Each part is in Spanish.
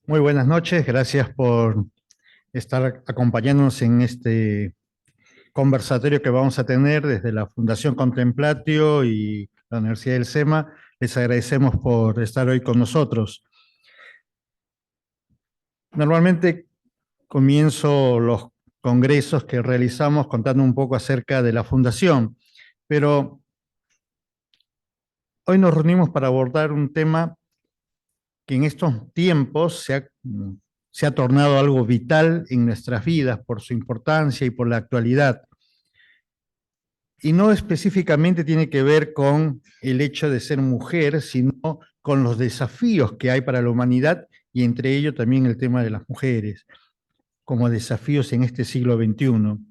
Muy buenas noches, gracias por estar acompañándonos en este conversatorio que vamos a tener desde la Fundación Contemplatio y la Universidad del SEMA. Les agradecemos por estar hoy con nosotros. Normalmente comienzo los congresos que realizamos contando un poco acerca de la Fundación, pero hoy nos reunimos para abordar un tema que en estos tiempos se ha tornado algo vital en nuestras vidas por su importancia y por la actualidad. Y no específicamente tiene que ver con el hecho de ser mujer, sino con los desafíos que hay para la humanidad y entre ellos también el tema de las mujeres, como desafíos en este siglo XXI.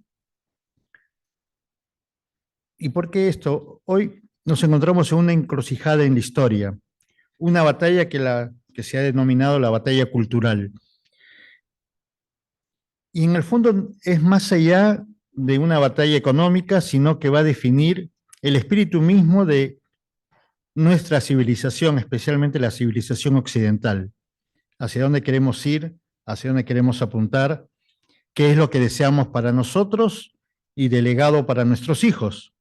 ¿Y por qué esto? Hoy nos encontramos en una encrucijada en la historia, una batalla que se ha denominado la batalla cultural. Y en el fondo es más allá de una batalla económica, sino que va a definir el espíritu mismo de nuestra civilización, especialmente la civilización occidental. Hacia dónde queremos ir, hacia dónde queremos apuntar, qué es lo que deseamos para nosotros y de legado para nuestros hijos.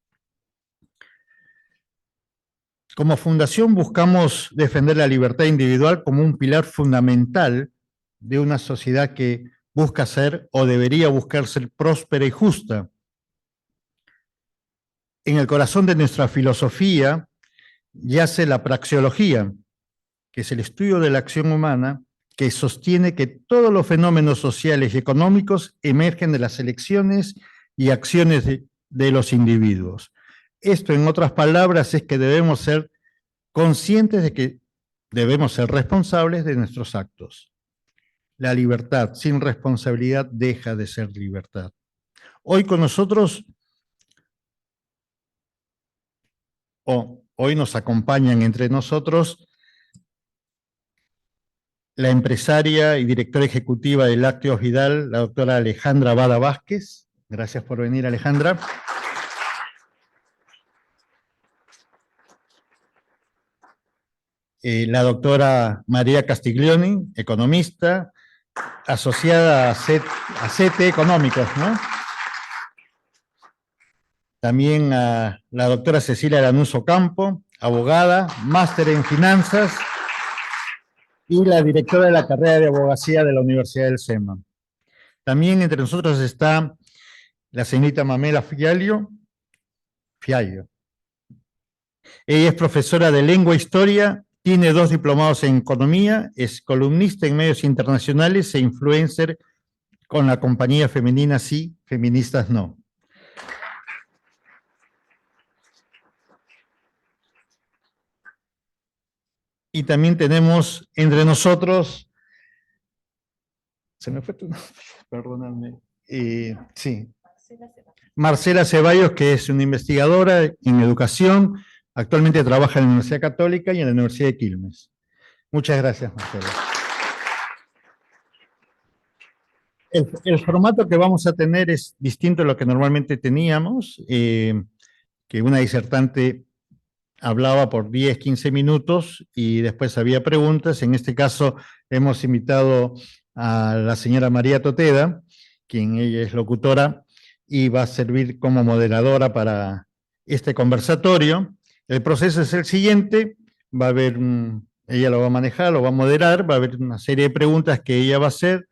Como fundación buscamos defender la libertad individual como un pilar fundamental de una sociedad que busca ser o debería buscar ser próspera y justa. En el corazón de nuestra filosofía yace la praxeología, que es el estudio de la acción humana que sostiene que todos los fenómenos sociales y económicos emergen de las elecciones y acciones de los individuos. Esto, en otras palabras, es que debemos ser conscientes de que debemos ser responsables de nuestros actos. La libertad sin responsabilidad deja de ser libertad. Hoy con nosotros, hoy nos acompañan entre nosotros la empresaria y directora ejecutiva de Lácteos Vidal, la doctora Alejandra Bada Vázquez. Gracias por venir, Alejandra. La doctora María Castiglioni, economista, asociada a CETE Económicos, ¿no? También a la doctora Cecilia Lanuso Campo, abogada, máster en finanzas y la directora de la carrera de abogacía de la Universidad del SEMA. También entre nosotros está la señorita Mamela Fiallo. Ella es profesora de lengua e historia, tiene 2 diplomados en economía, es columnista en medios internacionales e influencer con la compañía Femenina Sí, Feministas No. Y también tenemos entre nosotros, se me fue tu nombre, perdóname, sí, Marcela Ceballos, que es una investigadora en educación, actualmente trabaja en la Universidad Católica y en la Universidad de Quilmes. Muchas gracias, Marcela. El formato que vamos a tener es distinto a lo que normalmente teníamos, que una disertante hablaba por 10, 15 minutos y después había preguntas. En este caso hemos invitado a la señora María Toteda, quien ella es locutora y va a servir como moderadora para este conversatorio. El proceso es el siguiente, va a haber, ella lo va a manejar, lo va a moderar, va a haber una serie de preguntas que ella va a hacer,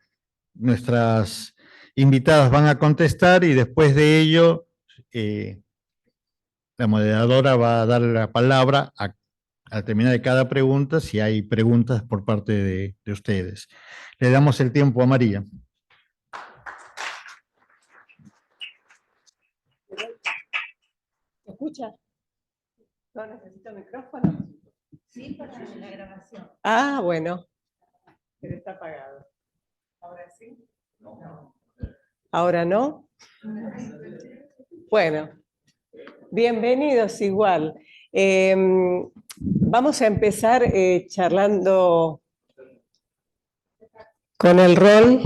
nuestras invitadas van a contestar y después de ello la moderadora va a dar la palabra al terminar de cada pregunta si hay preguntas por parte de ustedes. Le damos el tiempo a María. ¿Me escucha? ¿No necesito micrófono? Sí, para la grabación. Ah, bueno. Pero está apagado. ¿Ahora sí? No. ¿Ahora no? Bueno. Bienvenidos igual. Vamos a empezar charlando con el rol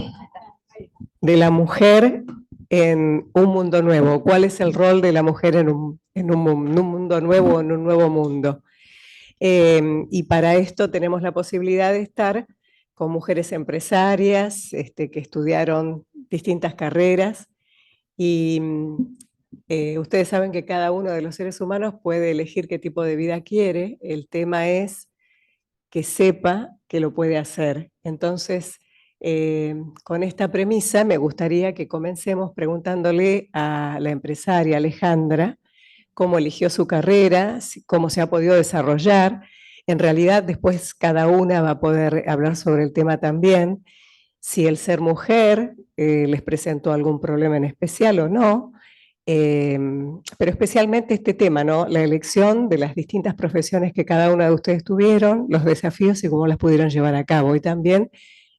de la mujer en un mundo nuevo. ¿Cuál es el rol de la mujer en un mundo nuevo, en un nuevo mundo? Y para esto tenemos la posibilidad de estar con mujeres empresarias que estudiaron distintas carreras y ustedes saben que cada uno de los seres humanos puede elegir qué tipo de vida quiere. El tema es que sepa que lo puede hacer. Entonces, con esta premisa me gustaría que comencemos preguntándole a la empresaria Alejandra cómo eligió su carrera, cómo se ha podido desarrollar. En realidad, después cada una va a poder hablar sobre el tema también, si el ser mujer les presentó algún problema en especial o no, pero especialmente este tema, ¿no? La elección de las distintas profesiones que cada una de ustedes tuvieron, los desafíos y cómo las pudieron llevar a cabo, y también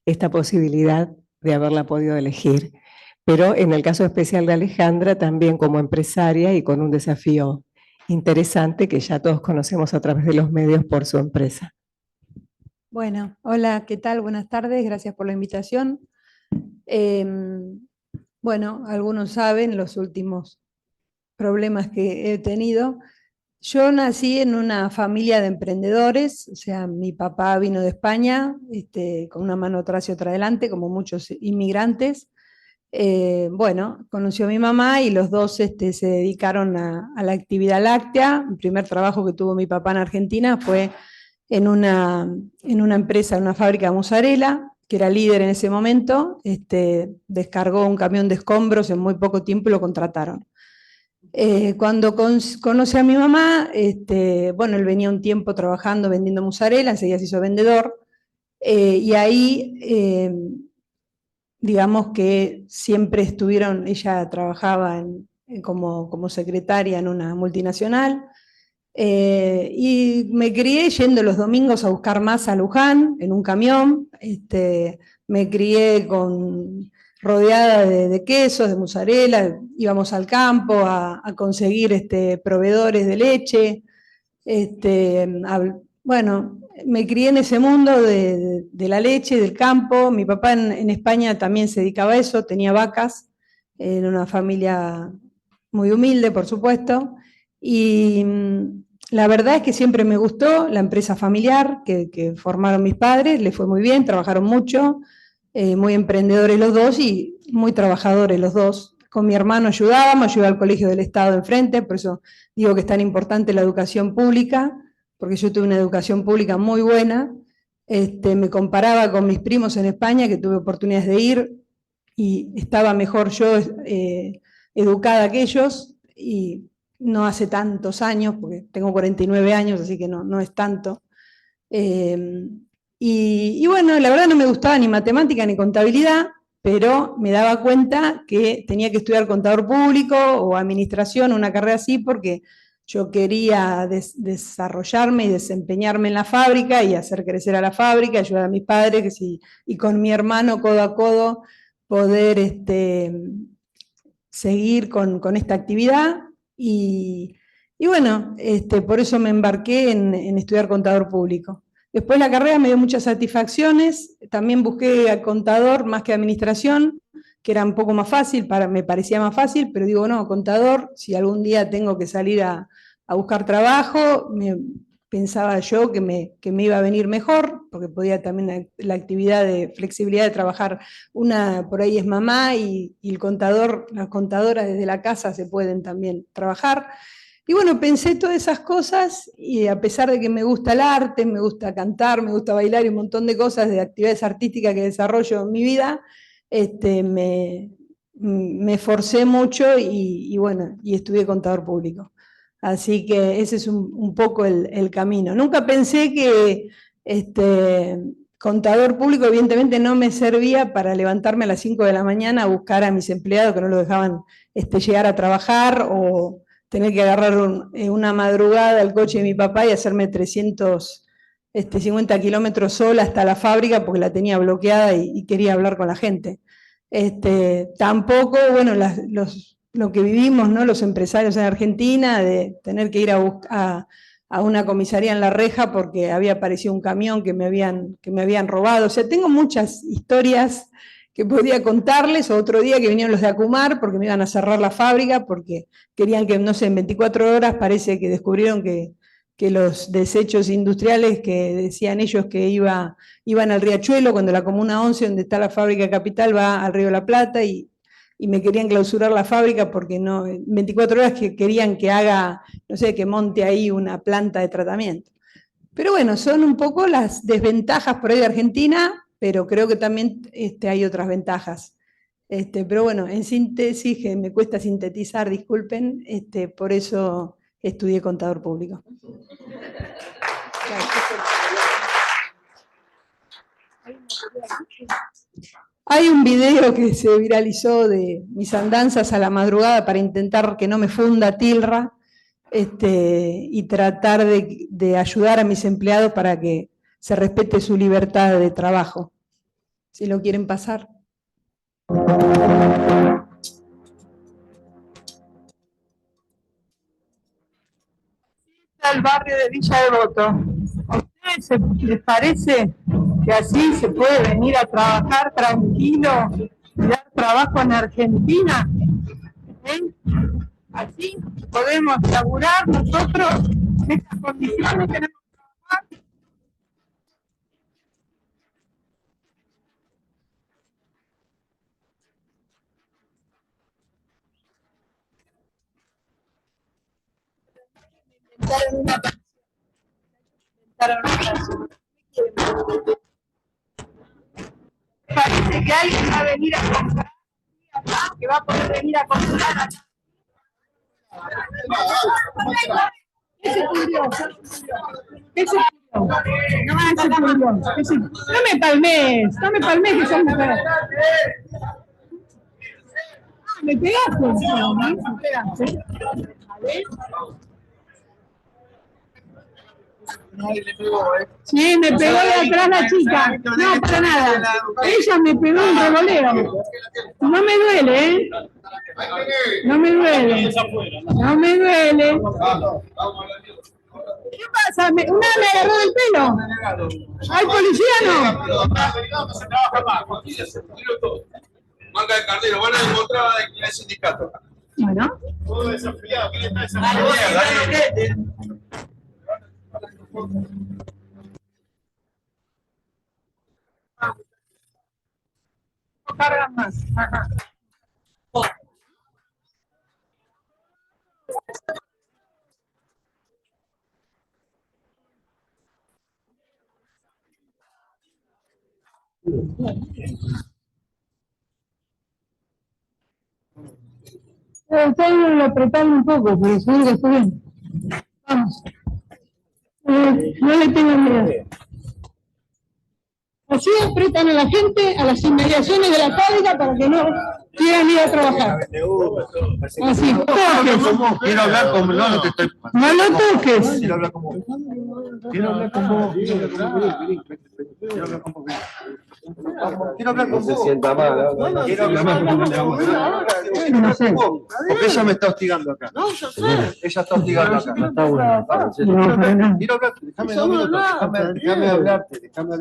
esta posibilidad de haberla podido elegir. Pero en el caso especial de Alejandra, también como empresaria y con un desafío interesante que ya todos conocemos a través de los medios por su empresa. Bueno, hola, ¿qué tal? Buenas tardes, gracias por la invitación. Bueno, algunos saben los últimos problemas que he tenido. Yo nací en una familia de emprendedores, o sea, mi papá vino de España, con una mano atrás y otra adelante, como muchos inmigrantes. Bueno, conoció a mi mamá y los dos se dedicaron a la actividad láctea. El primer trabajo que tuvo mi papá en Argentina fue en una empresa, en una fábrica de mozzarella, que era líder en ese momento. Descargó un camión de escombros, en muy poco tiempo lo contrataron. Cuando conoce a mi mamá, bueno, él venía un tiempo trabajando vendiendo mozzarella, enseguida se hizo vendedor, y ahí, digamos que siempre estuvieron, ella trabajaba como secretaria en una multinacional, y me crié yendo los domingos a buscar masa a Luján en un camión. Me crié rodeada de quesos, de mozzarella, íbamos al campo a conseguir proveedores de leche. Bueno, me crié en ese mundo de la leche, del campo. Mi papá en España también se dedicaba a eso, tenía vacas, en una familia muy humilde, por supuesto. Y la verdad es que siempre me gustó la empresa familiar que formaron mis padres, les fue muy bien, trabajaron mucho, muy emprendedores los dos y muy trabajadores los dos. Con mi hermano ayudábamos, yo iba al colegio del Estado enfrente, por eso digo que es tan importante la educación pública, porque yo tuve una educación pública muy buena. Me comparaba con mis primos en España, que tuve oportunidades de ir, y estaba mejor yo educada que ellos, y no hace tantos años, porque tengo 49 años, así que no es tanto. Y bueno, la verdad no me gustaba ni matemática ni contabilidad, pero me daba cuenta que tenía que estudiar contador público o administración, una carrera así, porque yo quería desarrollarme y desempeñarme en la fábrica y hacer crecer a la fábrica, ayudar a mis padres y con mi hermano codo a codo poder seguir con esta actividad. Y bueno, por eso me embarqué en estudiar contador público. Después la carrera me dio muchas satisfacciones, también busqué a contador más que administración, que era un poco más fácil, me parecía más fácil, pero digo, no, contador, si algún día tengo que salir a buscar trabajo, pensaba yo que me iba a venir mejor, porque podía también la actividad de flexibilidad de trabajar, una por ahí es mamá y el contador, las contadoras desde la casa se pueden también trabajar. Y bueno, pensé todas esas cosas y a pesar de que me gusta el arte, me gusta cantar, me gusta bailar y un montón de cosas, de actividades artísticas que desarrollo en mi vida, me esforcé mucho y bueno, y estudié contador público. Así que ese es un poco el camino. Nunca pensé que contador público evidentemente no me servía para levantarme a las 5 de la mañana a buscar a mis empleados que no lo dejaban llegar a trabajar, o tener que agarrar una madrugada el coche de mi papá y hacerme 350 kilómetros sola hasta la fábrica porque la tenía bloqueada y quería hablar con la gente. Tampoco, bueno, lo que vivimos, ¿no? Los empresarios en Argentina, de tener que ir a una comisaría en La Reja porque había aparecido un camión que me habían robado. O sea, tengo muchas historias que podía contarles. Otro día que vinieron los de Acumar porque me iban a cerrar la fábrica, porque querían que, no sé, en 24 horas parece que descubrieron que los desechos industriales que decían ellos que iban al Riachuelo, cuando la Comuna 11, donde está la fábrica Capital, va al Río de la Plata, y me querían clausurar la fábrica porque no, en 24 horas que querían que haga, no sé, que monte ahí una planta de tratamiento. Pero bueno, son un poco las desventajas por ahí de Argentina, pero creo que también hay otras ventajas. Pero bueno, en síntesis, que me cuesta sintetizar, disculpen, por eso estudié contador público. Hay un video que se viralizó de mis andanzas a la madrugada para intentar que no me funda Tilra, y tratar de ayudar a mis empleados para que se respete su libertad de trabajo. Si lo quieren pasar. El barrio de Villa Devoto. ¿A ustedes les parece que así se puede venir a trabajar tranquilo y dar trabajo en Argentina? Así podemos laburar nosotros en estas condiciones, tenemos que trabajar. Parece que alguien va a venir a comprar acá, que va a poder venir a comprar acá. ¿Qué se pudrió? ¿Qué se pudrió? No me palmes, que sos mujer. Me pegaste, ¿no? Me pegaste. A ver. Sí, me pegó de atrás la chica. No, para nada. Ella me pegó un revoleo. No me duele, ¿eh? No me duele. No me duele. ¿Qué pasa? Una me agarró del pelo. ¿Hay policía no? Manga de Cardero, van a demostrar en el sindicato. Bueno. Todo desafiliado, ¿quién está desafiliado? No cargan más. Ajá. Ustedes lo apretaron un poco, pero seguro que está bien. Vamos. No le tengo miedo. Así apretan a la gente a las inmediaciones de la fábrica para que no quieran ir a trabajar. Así, toques. Quiero hablar con vos, no te estoy. No lo toques. Quiero hablar con vos. Quiero hablar con vos. Quiero hablar con vos. Quiero hablar con vos. Se sienta mal. Quiero hablar con vos. No sé. Porque ella me está hostigando acá. No, yo sé. Ella está hostigando acá. No está bueno. Quiero hablar. Déjame 2 minutos. Déjame hablarte. Déjame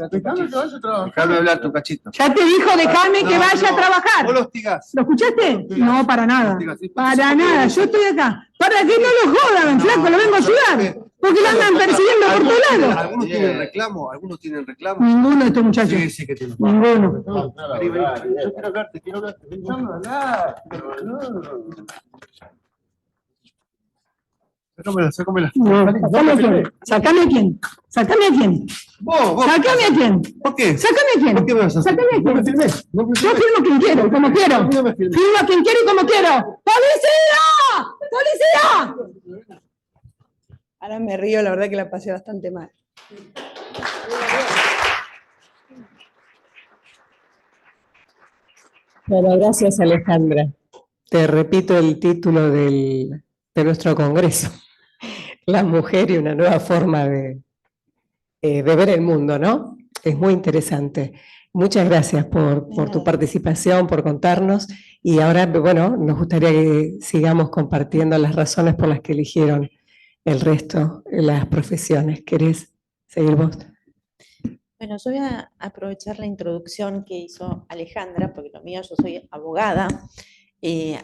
hablar tu cachito. Ya te dijo, déjame que vaya a trabajar. Vos lo hostigás. ¿Lo escuchaste? No, para nada. Para nada. Yo estoy acá. Para que no lo jodan, flaco, lo vengo a ayudar. Porque lo andan persiguiendo por todos lados. ¿Algunos tienen reclamo? ¿Algunos tienen reclamo? Ninguno de estos muchachos. Sí, sí que tienen. Ninguno. Yo quiero hablarte, Déjame hablar. Sácamela. No, ¿sacame a quién? ¿Sacame a quién? Vos. ¿Sacame a quién? ¿Por qué? ¿Sacame a quién? ¿Por qué me vas a hacer? ¿Sacame a quién? No me filmes. Yo firmo quien quiero y como quiero. Firmo a quien quiero y como quiero. ¡Policía! ¡Policía! Ahora me río, la verdad que la pasé bastante mal. Bueno, gracias Alejandra. Te repito el título de nuestro congreso. La mujer y una nueva forma de ver el mundo, ¿no? Es muy interesante. Muchas gracias por tu participación, por contarnos. Y ahora, bueno, nos gustaría que sigamos compartiendo las razones por las que eligieron el resto de las profesiones. ¿Querés seguir vos? Bueno, yo voy a aprovechar la introducción que hizo Alejandra, porque lo mío, yo soy abogada.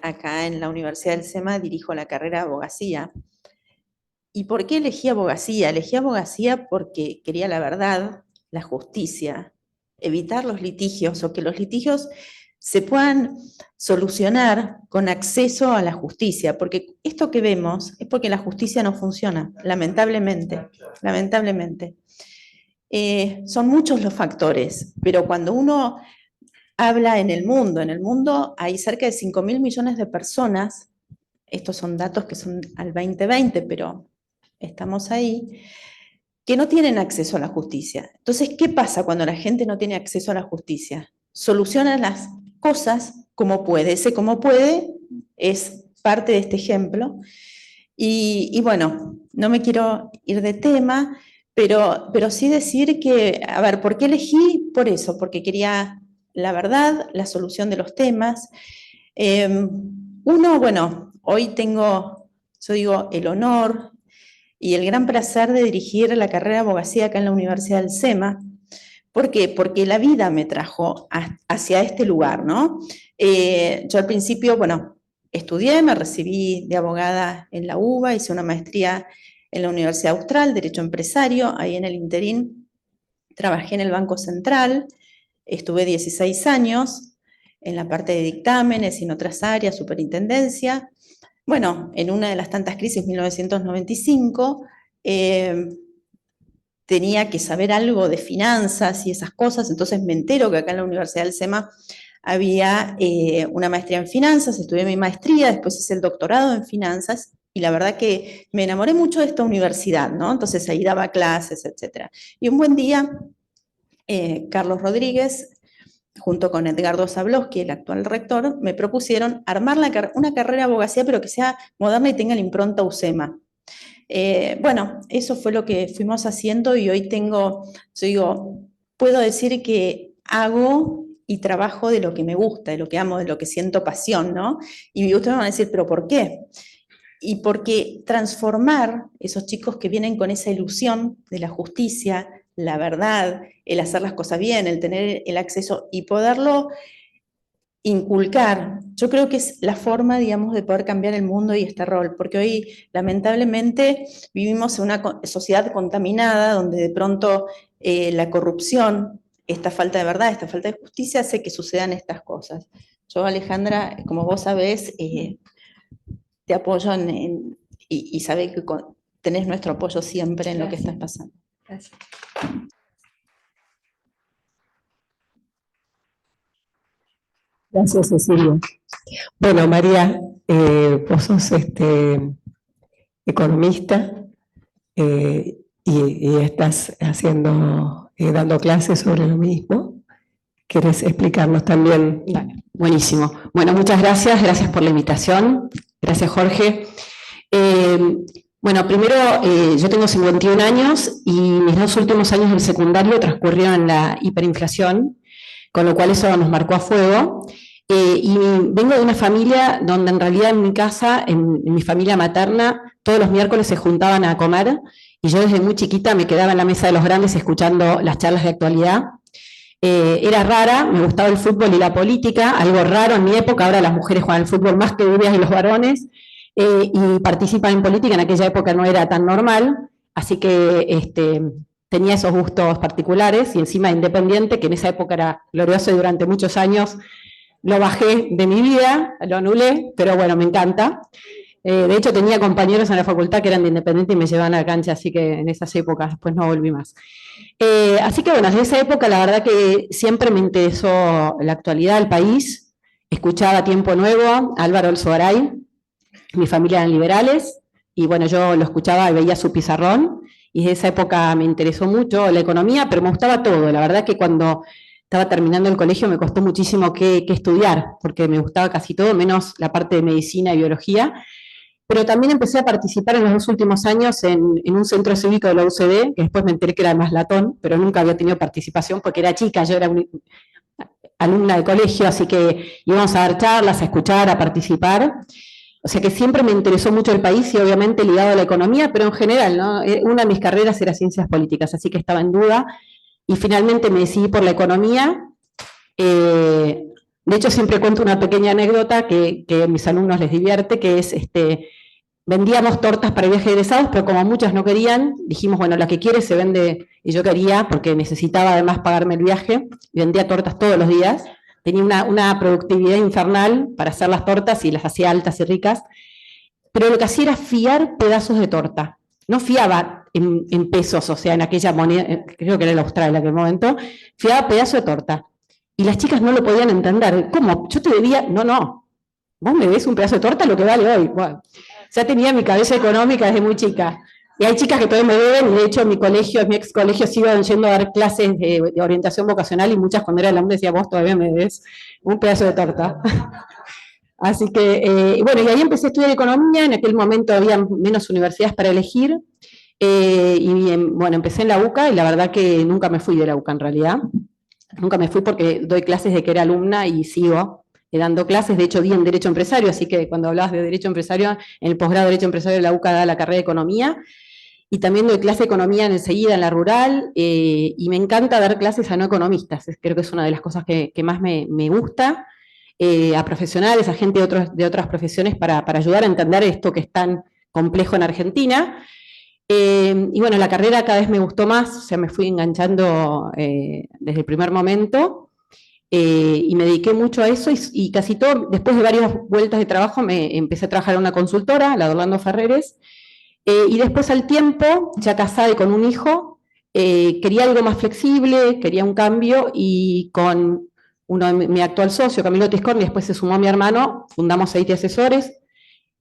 Acá en la Universidad del SEMA dirijo la carrera de abogacía. ¿Y por qué elegí abogacía? Elegí abogacía porque quería la verdad, la justicia, evitar los litigios o que los litigios se puedan solucionar con acceso a la justicia, porque esto que vemos es porque la justicia no funciona, lamentablemente, lamentablemente. Son muchos los factores, pero cuando uno habla en el mundo hay cerca de 5.000 millones de personas, estos son datos que son al 2020, pero estamos ahí, que no tienen acceso a la justicia. Entonces, ¿qué pasa cuando la gente no tiene acceso a la justicia? Soluciona las cosas como puede. Ese como puede es parte de este ejemplo. Y bueno, no me quiero ir de tema, pero sí decir que, a ver, ¿por qué elegí? Por eso, porque quería la verdad, la solución de los temas. Bueno, hoy tengo, yo digo, el honor y el gran placer de dirigir la carrera de abogacía acá en la Universidad del SEMA. ¿Por qué? Porque la vida me trajo hacia este lugar, ¿no? Yo al principio, bueno, estudié, me recibí de abogada en la UBA, hice una maestría en la Universidad Austral, Derecho Empresario, ahí en el interín trabajé en el Banco Central, estuve 16 años en la parte de dictámenes y en otras áreas, superintendencia. Bueno, en una de las tantas crisis, 1995, tenía que saber algo de finanzas y esas cosas, entonces me entero que acá en la Universidad del SEMA había una maestría en finanzas, estudié mi maestría, después hice el doctorado en finanzas, y la verdad que me enamoré mucho de esta universidad, ¿no? Entonces ahí daba clases, etc. Y un buen día, Carlos Rodríguez, junto con Edgardo Zablosky, el actual rector, me propusieron armar una carrera de abogacía, pero que sea moderna y tenga la impronta UCEMA. Bueno, eso fue lo que fuimos haciendo y hoy tengo, yo digo, puedo decir que hago y trabajo de lo que me gusta, de lo que amo, de lo que siento pasión, ¿no? Y ustedes me van a decir, ¿pero por qué? Y porque transformar esos chicos que vienen con esa ilusión de la justicia, la verdad, el hacer las cosas bien, el tener el acceso y poderlo inculcar, yo creo que es la forma, digamos, de poder cambiar el mundo y este rol, porque hoy, lamentablemente, vivimos en una sociedad contaminada, donde de pronto la corrupción, esta falta de verdad, esta falta de justicia, hace que sucedan estas cosas. Yo, Alejandra, como vos sabés, te apoyo y sabés que tenés nuestro apoyo siempre en lo que estás pasando. Gracias. Gracias, Cecilia. Bueno, María, vos sos economista y estás dando clases sobre lo mismo. ¿Querés explicarnos también? Dale, buenísimo. Bueno, muchas gracias, gracias por la invitación. Gracias, Jorge. Bueno, primero, yo tengo 51 años y mis 2 últimos años del secundario transcurrieron en la hiperinflación, con lo cual eso nos marcó a fuego. Y vengo de una familia donde en realidad en mi casa, en mi familia materna, todos los miércoles se juntaban a comer y yo desde muy chiquita me quedaba en la mesa de los grandes escuchando las charlas de actualidad. Era rara, me gustaba el fútbol y la política, algo raro en mi época, ahora las mujeres juegan al fútbol más que ellas y los varones, y participan en política, en aquella época no era tan normal, así que tenía esos gustos particulares, y encima independiente, que en esa época era glorioso y durante muchos años lo bajé de mi vida, lo anulé, pero bueno, me encanta. De hecho, tenía compañeros en la facultad que eran de Independiente y me llevaban a la cancha, así que en esas épocas después no volví más. Así que bueno, desde esa época la verdad que siempre me interesó la actualidad del país, escuchaba Tiempo Nuevo, Álvaro Alzogaray, mi familia eran liberales, y bueno, yo lo escuchaba y veía su pizarrón, y desde esa época me interesó mucho la economía, pero me gustaba todo. La verdad que cuando estaba terminando el colegio me costó muchísimo qué estudiar, porque me gustaba casi todo, menos la parte de medicina y biología. pero también empecé a participar en los 2 últimos años en un centro cívico de la UCD, que después me enteré que era más latón, pero nunca había tenido participación porque era chica, yo era alumna de colegio, así que íbamos a dar charlas, a escuchar, a participar. O sea que siempre me interesó mucho el país y obviamente ligado a la economía, pero en general, ¿no? Una de mis carreras era ciencias políticas, así que estaba en duda, y finalmente me decidí por la economía. De hecho, siempre cuento una pequeña anécdota que a mis alumnos les divierte, que es, vendíamos tortas para el viaje de egresados, pero como muchas no querían, dijimos, bueno, la que quiere se vende, y yo quería, porque necesitaba además pagarme el viaje, y vendía tortas todos los días. Tenía una productividad infernal para hacer las tortas y las hacía altas y ricas, pero lo que hacía era fiar pedazos de torta. No fiaba en pesos, o sea, en aquella moneda, creo que era el Austral en aquel momento, fiaba pedazos de torta. Y las chicas no lo podían entender. ¿Cómo? Yo te debía, no, vos me debes un pedazo de torta lo que vale hoy. Bueno, ya tenía mi cabeza económica desde muy chica. Y hay chicas que todavía me deben, y de hecho mi ex colegio sigo yendo a dar clases de orientación vocacional, y muchas cuando era alumna decía, vos todavía me debes un pedazo de torta. Así que, bueno, y ahí empecé a estudiar economía, en aquel momento había menos universidades para elegir, bueno, empecé en la UCA, y la verdad que nunca me fui de la UCA en realidad. Nunca me fui porque doy clases de que era alumna y sigo dando clases. De hecho, di en Derecho Empresario, así que cuando hablabas de Derecho Empresario, en el posgrado de Derecho Empresario de la UCA da la carrera de Economía, y también doy clase de Economía enseguida en la rural, y me encanta dar clases a no economistas. Creo que es una de las cosas que más me gusta, a profesionales, a gente de otras profesiones, para ayudar a entender esto que es tan complejo en Argentina. Y bueno, la carrera cada vez me gustó más, o sea, me fui enganchando desde el primer momento, y me dediqué mucho a eso, y casi todo, después de varias vueltas de trabajo, me empecé a trabajar en una consultora, la de Orlando Ferreres, y después al tiempo, ya casada y con un hijo, quería algo más flexible, quería un cambio, y con uno de mi actual socio, Camilo Tiscorni, después se sumó mi hermano, fundamos IT Asesores,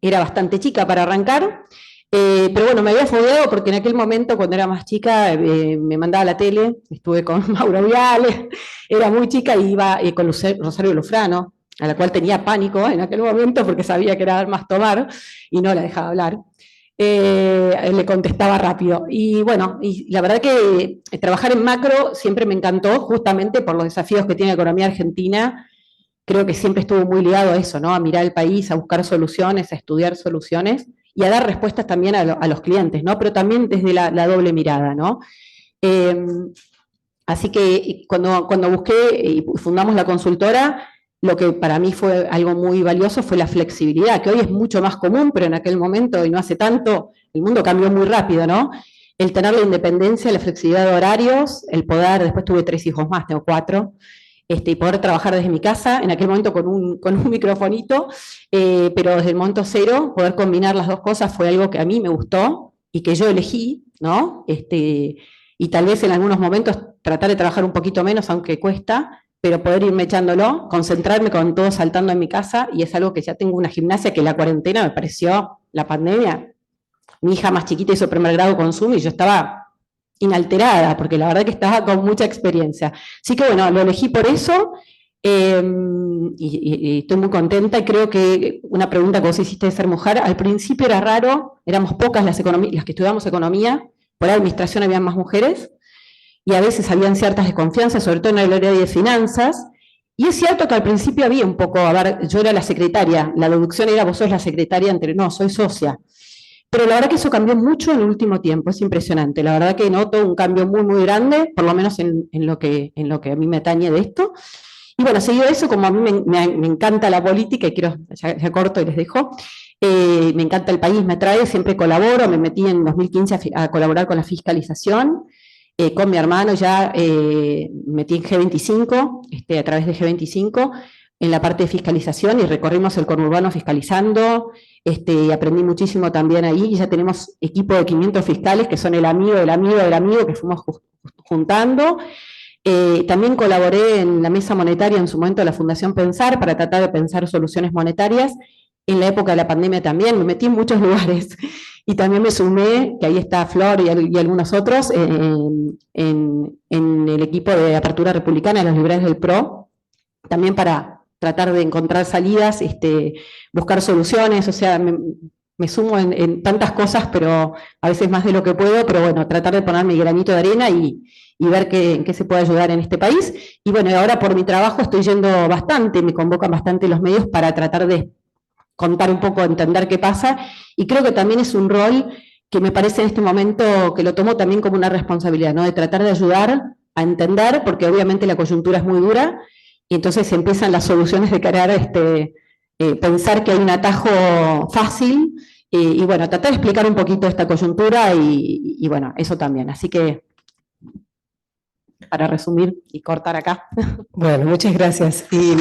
era bastante chica para arrancar. Pero bueno, me había fogueado porque en aquel momento, cuando era más chica, me mandaba a la tele, estuve con Mauro Viale, era muy chica, y iba con Rosario Lufrano, a la cual tenía pánico en aquel momento porque sabía que era más tomar, y no la dejaba hablar. Le contestaba rápido. Y bueno, y la verdad que trabajar en macro siempre me encantó, justamente por los desafíos que tiene la economía argentina. Creo que siempre estuvo muy ligado a eso, ¿no? A mirar el país, a buscar soluciones, a estudiar soluciones, y a dar respuestas también a los clientes, ¿no? Pero también desde la doble mirada, ¿no? Así que cuando busqué y fundamos la consultora, lo que para mí fue algo muy valioso fue la flexibilidad, que hoy es mucho más común, pero en aquel momento, y no hace tanto, el mundo cambió muy rápido, ¿no? El tener la independencia, la flexibilidad de horarios, el poder, después tuve 3 hijos más, tengo 4, y poder trabajar desde mi casa, en aquel momento con un microfonito, pero desde el momento cero, poder combinar las dos cosas fue algo que a mí me gustó y que yo elegí, ¿no? Y tal vez en algunos momentos tratar de trabajar un poquito menos, aunque cuesta, pero poder irme echándolo, concentrarme con todo saltando en mi casa, y es algo que ya tengo una gimnasia que la cuarentena me pareció, la pandemia, mi hija más chiquita hizo primer grado con Zoom y yo estaba inalterada, porque la verdad que estaba con mucha experiencia. Así que bueno, lo elegí por eso, y estoy muy contenta, y creo que una pregunta que vos hiciste de ser mujer, al principio era raro, éramos pocas las que estudiamos economía, por administración habían más mujeres, y a veces habían ciertas desconfianzas, sobre todo en el área de finanzas, y es cierto que al principio había un poco, a ver, yo era la secretaria, la deducción era vos sos la secretaria, no, soy socia. Pero la verdad que eso cambió mucho en el último tiempo, es impresionante. La verdad que noto un cambio muy, muy grande, por lo menos en lo que a mí me atañe de esto. Y bueno, seguido de eso, como a mí me encanta la política, y quiero, ya corto y les dejo, me encanta el país, me atrae, siempre colaboro, me metí en 2015 a colaborar con la fiscalización, con mi hermano ya metí en G25, a través de G25, en la parte de fiscalización, y recorrimos el conurbano fiscalizando, y aprendí muchísimo también ahí, y ya tenemos equipo de 500 fiscales que son el amigo del amigo del amigo que fuimos juntando. También colaboré en la mesa monetaria en su momento de la Fundación Pensar, para tratar de pensar soluciones monetarias. En la época de la pandemia también, me metí en muchos lugares, y también me sumé, que ahí está Flor y algunos otros, en el equipo de Apertura Republicana de los Liberales del PRO, también para tratar de encontrar salidas, buscar soluciones, o sea, me sumo en tantas cosas, pero a veces más de lo que puedo, pero bueno, tratar de poner mi granito de arena y ver en qué se puede ayudar en este país. Y bueno, ahora por mi trabajo estoy yendo bastante, me convocan bastante los medios para tratar de contar un poco, entender qué pasa, y creo que también es un rol que me parece en este momento que lo tomo también como una responsabilidad, ¿no? De tratar de ayudar a entender, porque obviamente la coyuntura es muy dura, y entonces empiezan las soluciones de querer pensar que hay un atajo fácil, y bueno, tratar de explicar un poquito esta coyuntura, y bueno, eso también. Así que, para resumir y cortar acá. Bueno, muchas gracias. Y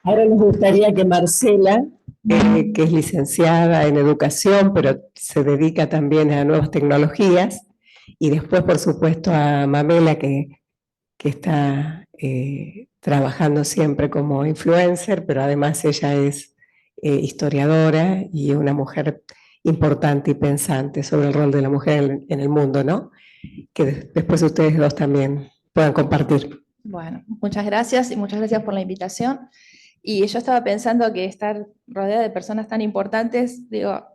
ahora nos gustaría que Marcela, que es licenciada en educación, pero se dedica también a nuevas tecnologías, y después, por supuesto, a Mamela, que está trabajando siempre como influencer, pero además ella es historiadora y una mujer importante y pensante sobre el rol de la mujer en el mundo, ¿no? Que después ustedes dos también puedan compartir. Bueno, muchas gracias y muchas gracias por la invitación. Y yo estaba pensando que estar rodeada de personas tan importantes, digo,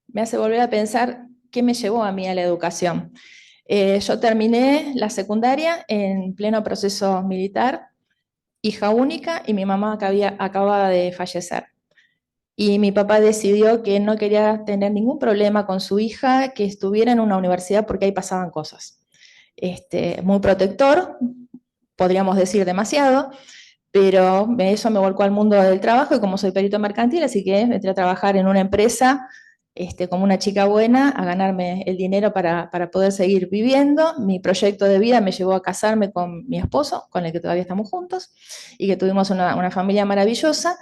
me hace volver a pensar qué me llevó a mí a la educación. Yo terminé la secundaria en pleno proceso militar, hija única, y mi mamá acababa de fallecer. Y mi papá decidió que no quería tener ningún problema con su hija, que estuviera en una universidad porque ahí pasaban cosas. Muy protector, podríamos decir demasiado, pero eso me volcó al mundo del trabajo, y como soy perito mercantil, así que entré a trabajar en una empresa como una chica buena, a ganarme el dinero para poder seguir viviendo. Mi proyecto de vida me llevó a casarme con mi esposo, con el que todavía estamos juntos, y que tuvimos una familia maravillosa.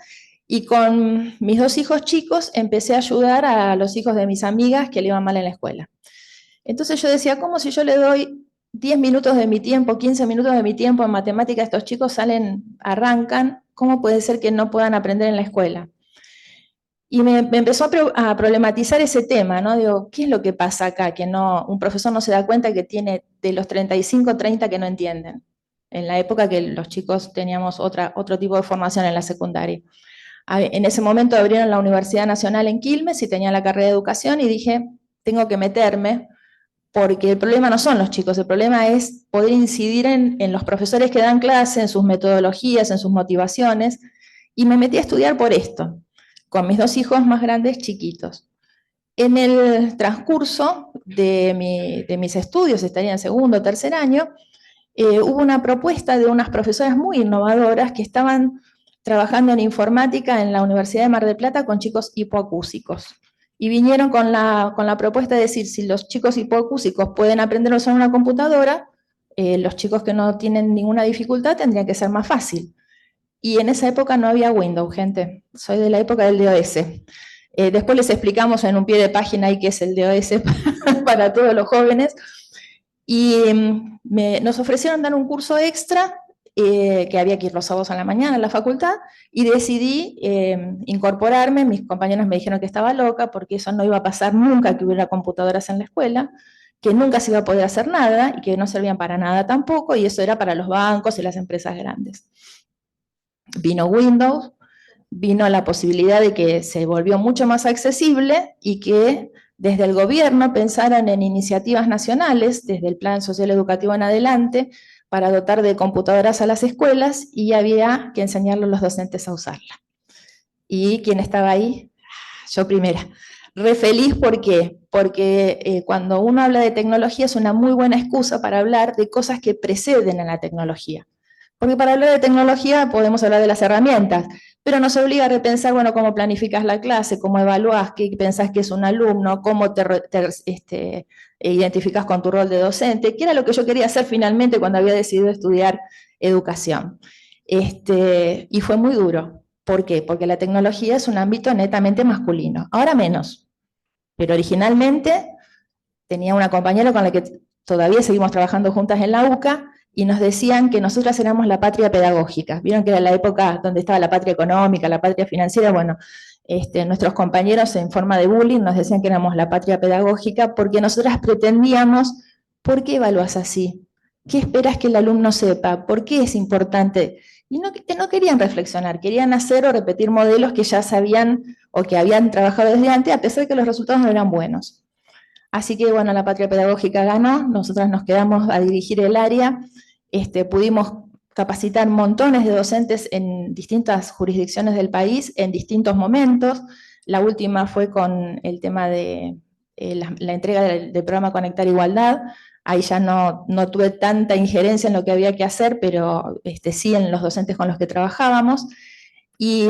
Y con mis 2 hijos chicos empecé a ayudar a los hijos de mis amigas que le iban mal en la escuela. Entonces yo decía, ¿cómo si yo le doy 10 minutos de mi tiempo, 15 minutos de mi tiempo en matemática, estos chicos arrancan, ¿cómo puede ser que no puedan aprender en la escuela? Y me empezó a problematizar ese tema, ¿no? Digo, ¿qué es lo que pasa acá? Que un profesor no se da cuenta que tiene de los 35, 30 que no entienden. En la época que los chicos teníamos otro tipo de formación en la secundaria. En ese momento abrieron la Universidad Nacional en Quilmes y tenía la carrera de educación, y dije, tengo que meterme, porque el problema no son los chicos, el problema es poder incidir en los profesores que dan clase, en sus metodologías, en sus motivaciones, y me metí a estudiar por esto, con mis 2 hijos más grandes chiquitos. En el transcurso de mis estudios, estaría en segundo o tercer año, hubo una propuesta de unas profesoras muy innovadoras que estaban trabajando en informática en la Universidad de Mar del Plata con chicos hipoacúsicos. Y vinieron con la propuesta de decir, si los chicos hipoacúsicos pueden aprender a usar una computadora, los chicos que no tienen ninguna dificultad tendrían que ser más fácil. Y en esa época no había Windows, gente. Soy de la época del DOS. Después les explicamos en un pie de página ahí qué es el DOS para todos los jóvenes. Y nos ofrecieron dar un curso extra, que había que ir los sábados a la mañana a la facultad, y decidí incorporarme. Mis compañeros me dijeron que estaba loca, porque eso no iba a pasar nunca, que hubiera computadoras en la escuela, que nunca se iba a poder hacer nada, y que no servían para nada tampoco, y eso era para los bancos y las empresas grandes. Vino Windows, vino la posibilidad de que se volvió mucho más accesible, y que desde el gobierno pensaran en iniciativas nacionales, desde el Plan Social Educativo en adelante, para dotar de computadoras a las escuelas, y había que enseñarle a los docentes a usarla. ¿Y quién estaba ahí? Yo primera. Re feliz, ¿por qué? Porque cuando uno habla de tecnología es una muy buena excusa para hablar de cosas que preceden a la tecnología. Porque para hablar de tecnología podemos hablar de las herramientas, pero nos obliga a repensar, bueno, cómo planificas la clase, cómo evaluás, qué pensás que es un alumno, cómo te identificás con tu rol de docente, que era lo que yo quería hacer finalmente cuando había decidido estudiar educación. Y fue muy duro. ¿Por qué? Porque la tecnología es un ámbito netamente masculino. Ahora menos, pero originalmente tenía una compañera con la que todavía seguimos trabajando juntas en la UCA, y nos decían que nosotras éramos la patria pedagógica. Vieron que era la época donde estaba la patria económica, la patria financiera. Bueno, nuestros compañeros en forma de bullying nos decían que éramos la patria pedagógica, porque nosotras pretendíamos, ¿por qué evalúas así? ¿Qué esperas que el alumno sepa? ¿Por qué es importante y que no querían reflexionar, querían hacer o repetir modelos que ya sabían o que habían trabajado desde antes, a pesar de que los resultados no eran buenos. Así que bueno, la Patria Pedagógica ganó, nosotras nos quedamos a dirigir el área, pudimos capacitar montones de docentes en distintas jurisdicciones del país, en distintos momentos. La última fue con el tema de la entrega del programa Conectar Igualdad. Ahí ya no tuve tanta injerencia en lo que había que hacer, pero sí en los docentes con los que trabajábamos. Y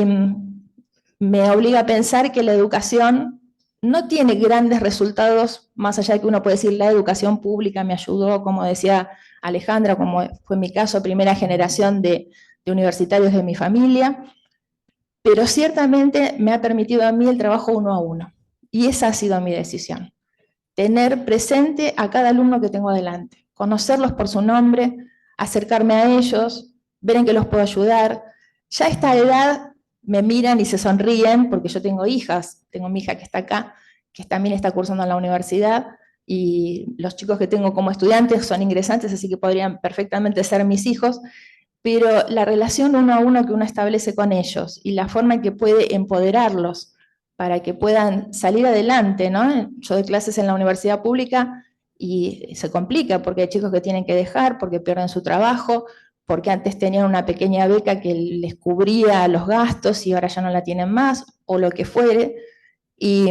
me obliga a pensar que la educación no tiene grandes resultados, más allá de que uno puede decir la educación pública me ayudó, como decía Alejandra, como fue mi caso, primera generación de universitarios de mi familia, pero ciertamente me ha permitido a mí el trabajo uno a uno, y esa ha sido mi decisión. Tener presente a cada alumno que tengo delante, conocerlos por su nombre, acercarme a ellos, ver en qué los puedo ayudar. Ya a esta edad me miran y se sonríen, porque yo tengo hijas, tengo mi hija que está acá, que también está cursando en la universidad, y los chicos que tengo como estudiantes son ingresantes, así que podrían perfectamente ser mis hijos, pero la relación uno a uno que uno establece con ellos, y la forma en que puede empoderarlos, para que puedan salir adelante, ¿no? Yo doy clases en la universidad pública y se complica porque hay chicos que tienen que dejar, porque pierden su trabajo, porque antes tenían una pequeña beca que les cubría los gastos y ahora ya no la tienen más, o lo que fuere. Y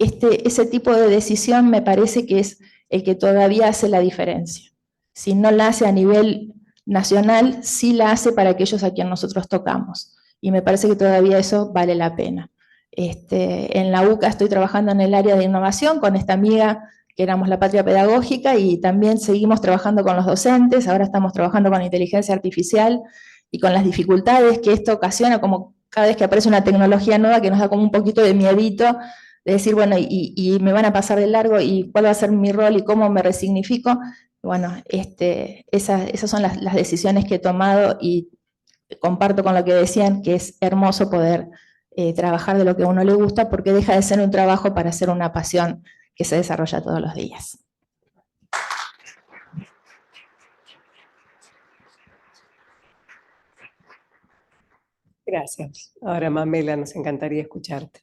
ese tipo de decisión me parece que es el que todavía hace la diferencia. Si no la hace a nivel nacional, sí la hace para aquellos a quien nosotros tocamos. Y me parece que todavía eso vale la pena. En la UCA estoy trabajando en el área de innovación con esta amiga que éramos la Patria Pedagógica, y también seguimos trabajando con los docentes. Ahora estamos trabajando con inteligencia artificial y con las dificultades que esto ocasiona, como cada vez que aparece una tecnología nueva que nos da como un poquito de miedito, de decir, bueno, y me van a pasar de largo, y cuál va a ser mi rol y cómo me resignifico. Bueno, esas son las decisiones que he tomado, y comparto con lo que decían, que es hermoso poder trabajar de lo que a uno le gusta, porque deja de ser un trabajo para ser una pasión que se desarrolla todos los días. Gracias. Ahora, Mamela, nos encantaría escucharte.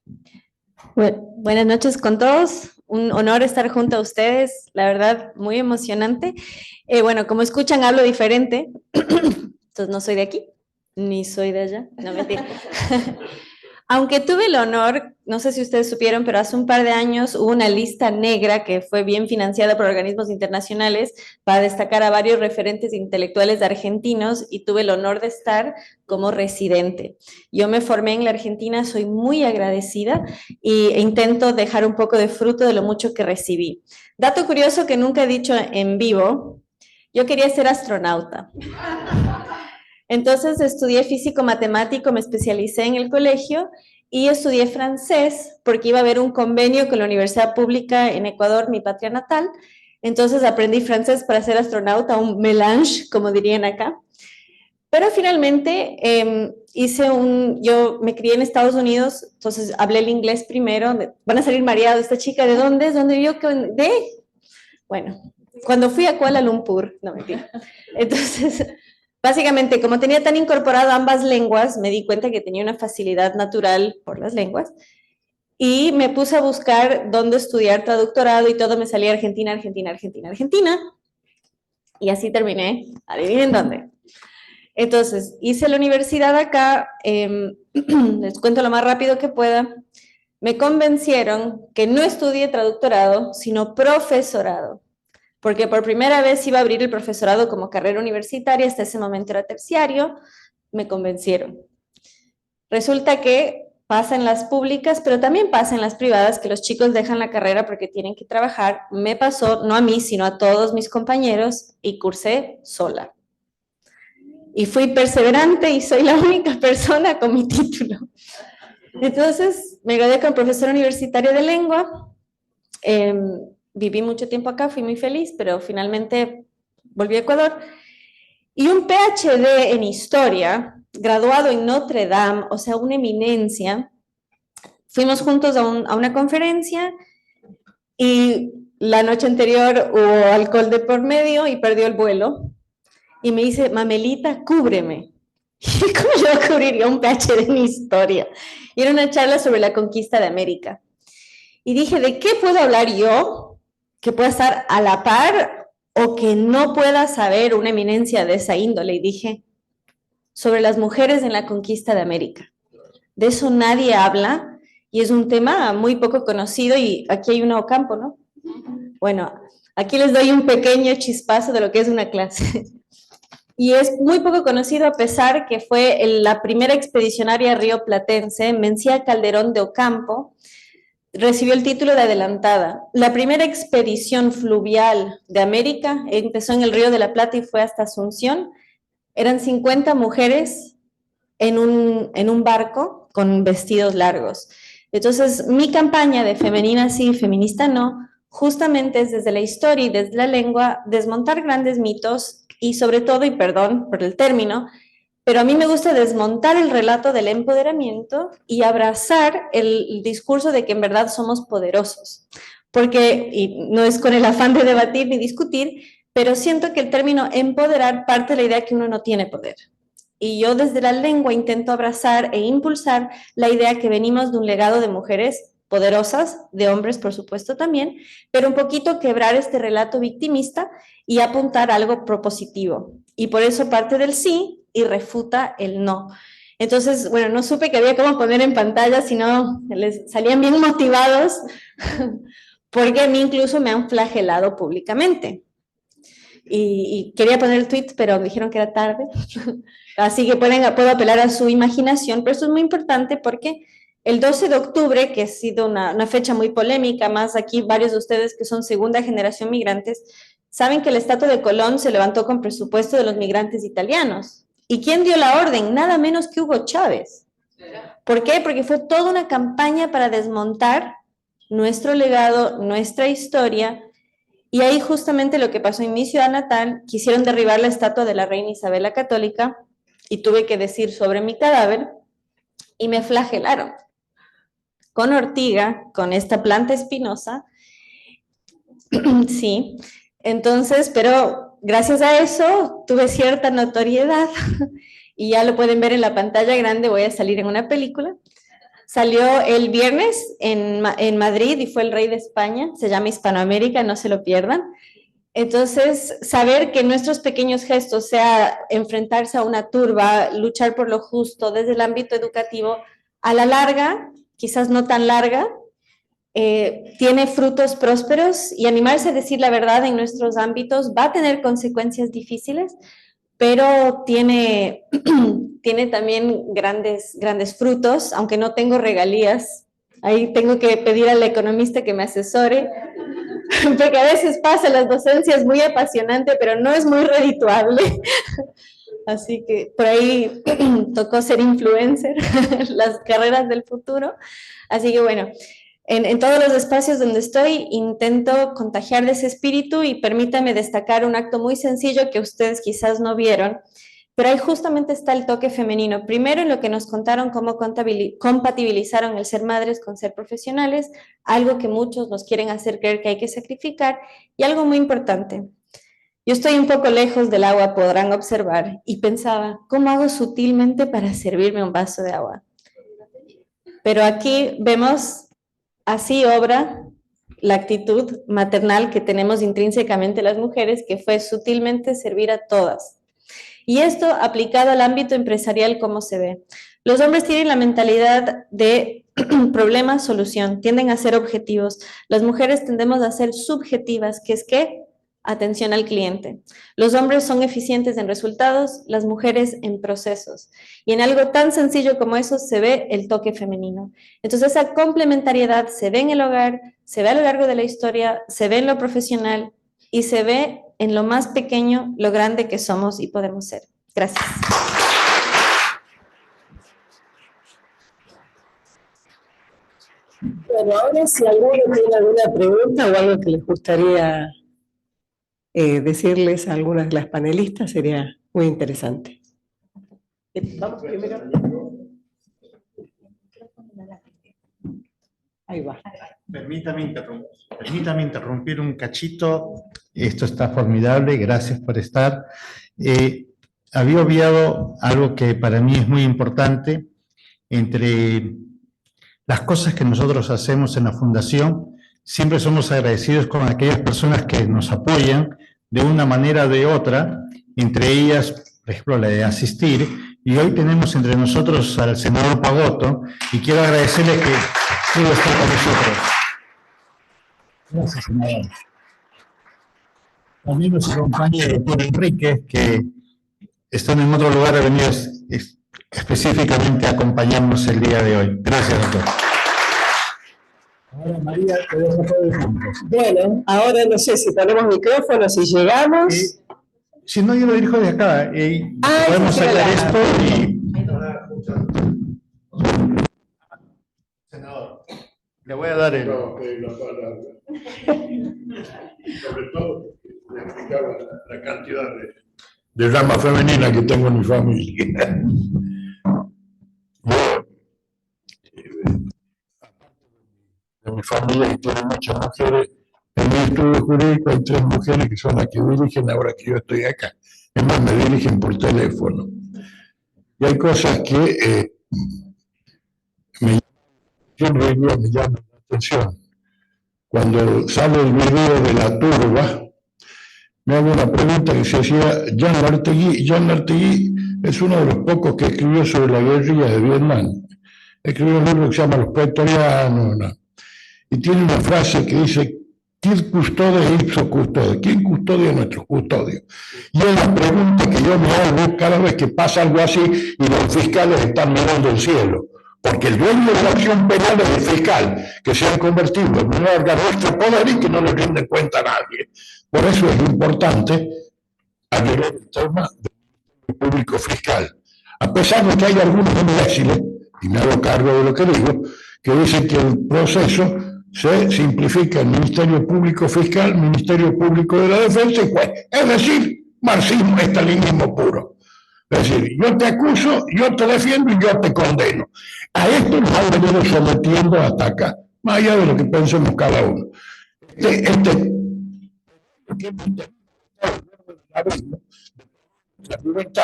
Buenas noches con todos. Un honor estar junto a ustedes, la verdad, muy emocionante. Bueno, como escuchan, hablo diferente. Entonces no soy de aquí, ni soy de allá. No, mentira. Aunque tuve el honor, no sé si ustedes supieron, pero hace un par de años hubo una lista negra que fue bien financiada por organismos internacionales para destacar a varios referentes intelectuales argentinos, y tuve el honor de estar como residente. Yo me formé en la Argentina, soy muy agradecida e intento dejar un poco de fruto de lo mucho que recibí. Dato curioso que nunca he dicho en vivo, yo quería ser astronauta. Entonces estudié físico-matemático, me especialicé en el colegio y estudié francés porque iba a haber un convenio con la Universidad Pública en Ecuador, mi patria natal. Entonces aprendí francés para ser astronauta, un mélange, como dirían acá. Pero finalmente yo me crié en Estados Unidos, entonces hablé el inglés primero. Van a salir mareados, esta chica, ¿de dónde es? ¿Dónde vivió? Bueno, cuando fui a Kuala Lumpur, no mentira. Entonces, básicamente, como tenía tan incorporado ambas lenguas, me di cuenta que tenía una facilidad natural por las lenguas, y me puse a buscar dónde estudiar traductorado, y todo me salía Argentina, Argentina, Argentina, Argentina, y así terminé. ¿Adivinen dónde? Entonces, hice la universidad acá, les cuento lo más rápido que pueda. Me convencieron que no estudié traductorado, sino profesorado, porque por primera vez iba a abrir el profesorado como carrera universitaria, hasta ese momento era terciario. Me convencieron. Resulta que pasa en las públicas, pero también pasa en las privadas, que los chicos dejan la carrera porque tienen que trabajar. Me pasó, no a mí, sino a todos mis compañeros, y cursé sola. Y fui perseverante y soy la única persona con mi título. Entonces, me gradué como profesora universitaria de lengua. Viví mucho tiempo acá, fui muy feliz, pero finalmente volví a Ecuador. Y un PhD en historia, graduado en Notre Dame, o sea, una eminencia. Fuimos juntos a una conferencia, y la noche anterior hubo alcohol de por medio y perdió el vuelo. Y me dice, Mamelita, cúbreme. ¿Y cómo yo cubriría un PhD en historia? Y era una charla sobre la conquista de América. Y dije, ¿de qué puedo hablar yo que pueda estar a la par o que no pueda saber una eminencia de esa índole? Y dije, sobre las mujeres en la conquista de América. De eso nadie habla y es un tema muy poco conocido y aquí hay un Ocampo, ¿no? Bueno, aquí les doy un pequeño chispazo de lo que es una clase. Y es muy poco conocido a pesar que fue la primera expedicionaria rioplatense, Mencía Calderón de Ocampo, recibió el título de adelantada. La primera expedición fluvial de América empezó en el Río de la Plata y fue hasta Asunción. Eran 50 mujeres en un barco con vestidos largos. Entonces, mi campaña de femenina sí, feminista no, justamente es desde la historia y desde la lengua, desmontar grandes mitos y sobre todo, y perdón por el término, pero a mí me gusta desmontar el relato del empoderamiento y abrazar el discurso de que en verdad somos poderosos. Porque, y no es con el afán de debatir ni discutir, pero siento que el término empoderar parte de la idea que uno no tiene poder. Y yo desde la lengua intento abrazar e impulsar la idea que venimos de un legado de mujeres poderosas, de hombres por supuesto también, pero un poquito quebrar este relato victimista y apuntar a algo propositivo. Y por eso parte del sí y refuta el no. Entonces, bueno, no supe que había cómo poner en pantalla, sino les salían bien motivados, porque a mí incluso me han flagelado públicamente. Y quería poner el tweet, pero me dijeron que era tarde. Así que puedo apelar a su imaginación, pero eso es muy importante porque el 12 de octubre, que ha sido una fecha muy polémica, más aquí varios de ustedes que son segunda generación migrantes, saben que el Estatua de Colón se levantó con presupuesto de los migrantes italianos. ¿Y quién dio la orden? Nada menos que Hugo Chávez. ¿Por qué? Porque fue toda una campaña para desmontar nuestro legado, nuestra historia. Y ahí justamente lo que pasó en mi ciudad natal, quisieron derribar la estatua de la reina Isabel la Católica y tuve que decir sobre mi cadáver y me flagelaron con ortiga, con esta planta espinosa. Sí, entonces, pero gracias a eso tuve cierta notoriedad y ya lo pueden ver en la pantalla grande, voy a salir en una película. Salió el viernes en Madrid y fue el rey de España, se llama Hispanoamérica, no se lo pierdan. Entonces, saber que nuestros pequeños gestos, sea enfrentarse a una turba, luchar por lo justo desde el ámbito educativo, a la larga, quizás no tan larga, tiene frutos prósperos y animarse a decir la verdad en nuestros ámbitos va a tener consecuencias difíciles, pero tiene también grandes frutos, aunque no tengo regalías. Ahí tengo que pedir al economista que me asesore, porque a veces pasa, la docencia es muy apasionante, pero no es muy redituable. Así que por ahí tocó ser influencer, las carreras del futuro. Así que bueno, en todos los espacios donde estoy intento contagiar de ese espíritu y permítame destacar un acto muy sencillo que ustedes quizás no vieron, pero ahí justamente está el toque femenino. Primero en lo que nos contaron cómo compatibilizaron el ser madres con ser profesionales, algo que muchos nos quieren hacer creer que hay que sacrificar, y algo muy importante. Yo estoy un poco lejos del agua, podrán observar, y pensaba, ¿cómo hago sutilmente para servirme un vaso de agua? Pero aquí vemos, así obra la actitud maternal que tenemos intrínsecamente las mujeres, que fue sutilmente servir a todas. Y esto aplicado al ámbito empresarial, ¿cómo se ve? Los hombres tienen la mentalidad de problema-solución, tienden a ser objetivos. Las mujeres tendemos a ser subjetivas, que es que atención al cliente. Los hombres son eficientes en resultados, las mujeres en procesos. Y en algo tan sencillo como eso se ve el toque femenino. Entonces esa complementariedad se ve en el hogar, se ve a lo largo de la historia, se ve en lo profesional y se ve en lo más pequeño lo grande que somos y podemos ser. Gracias. Bueno, ahora si alguno tiene alguna pregunta o algo que les gustaría decirles a algunas de las panelistas, sería muy interesante. Vamos primero. Ahí va. Permítame interrumpir un cachito. Esto está formidable, gracias por estar. había obviado algo que para mí es muy importante. Entre las cosas que nosotros hacemos en la Fundación, siempre somos agradecidos con aquellas personas que nos apoyan de una manera o de otra, entre ellas, por ejemplo, la de asistir, y hoy tenemos entre nosotros al senador Pagotto, y quiero agradecerle que pudo estar con nosotros. Gracias, senador. También nos acompaña el doctor Enrique, que está en otro lugar, ha venido específicamente a acompañarnos el día de hoy. Gracias, doctor. Ahora, María, te dejo todo el tiempo. Bueno, ahora no sé si ponemos micrófono, si llegamos. Si no, yo lo dirijo de acá. Podemos sacar esto y... Senador, le voy a dar el... Sobre todo, la cantidad de rama femenina que tengo en mi familia. De mi familia, que tiene muchas mujeres, en mi estudio jurídico hay 3 mujeres que son las que dirigen ahora que yo estoy acá. Es más, me dirigen por teléfono. Y hay cosas que me llaman la atención. Cuando sale el video de la turba, me hago una pregunta que se hacía Jean Lartegui. Jean Lartegui es uno de los pocos que escribió sobre la guerrilla de Vietnam. Escribió un libro que se llama Los Pretorianos, ¿no? Y tiene una frase que dice: ¿quién custodia ipso custodia? ¿Quién custodia nuestros custodios? Y es la pregunta que yo me hago cada vez que pasa algo así y los fiscales están mirando el cielo. Porque el dueño de la acción penal es el fiscal, que se ha convertido en un órgano extra poder y que no le rinde cuenta a nadie. Por eso es importante agregar el tema del público fiscal. A pesar de que hay algunos imbéciles, y me hago cargo de lo que digo, que dicen que el proceso se simplifica en Ministerio Público Fiscal, Ministerio Público de la Defensa y juez. Es decir, marxismo, estalinismo puro. Es decir, yo te acuso, yo te defiendo y yo te condeno. A esto nos han venido sometiendo hasta acá, más allá de lo que pensemos cada uno. La libertad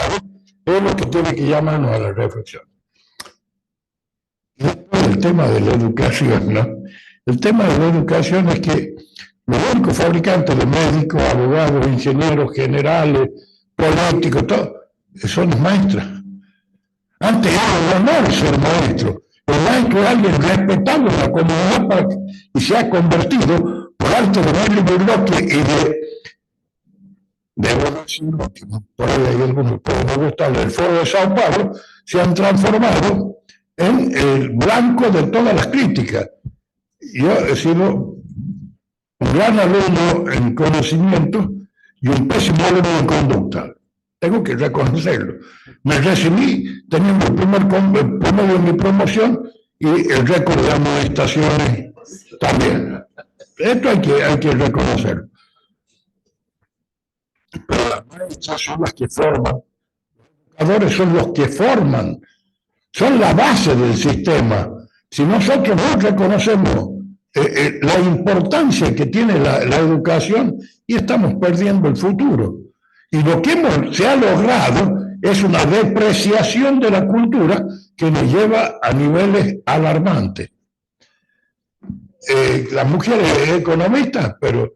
es lo que tiene que llamarnos a la reflexión. Y después el tema de la educación, ¿no? El tema de la educación es que los únicos fabricantes de médicos, abogados, ingenieros, generales, políticos, todo, son las maestras. Antes era un honor ser maestro. El maestro es alguien respetado en la comunidad y se ha convertido, por arte de Mario Burloque y debo decirlo, que por ahí hay algunos que no gustan del Foro de Sao Paulo, se han transformado en el blanco de todas las críticas. Yo he sido un gran alumno en conocimiento y un pésimo alumno en conducta. Tengo que reconocerlo. Me recibí teniendo el primer promedio en mi promoción y el récord de amonestaciones también. Esto hay que reconocerlo. Pero las maestras son las que forman. Los educadores son los que forman. Son la base del sistema. Si nosotros no reconocemos la importancia que tiene la educación, y estamos perdiendo el futuro. Y lo que se ha logrado es una depreciación de la cultura que nos lleva a niveles alarmantes. Las mujeres economistas, pero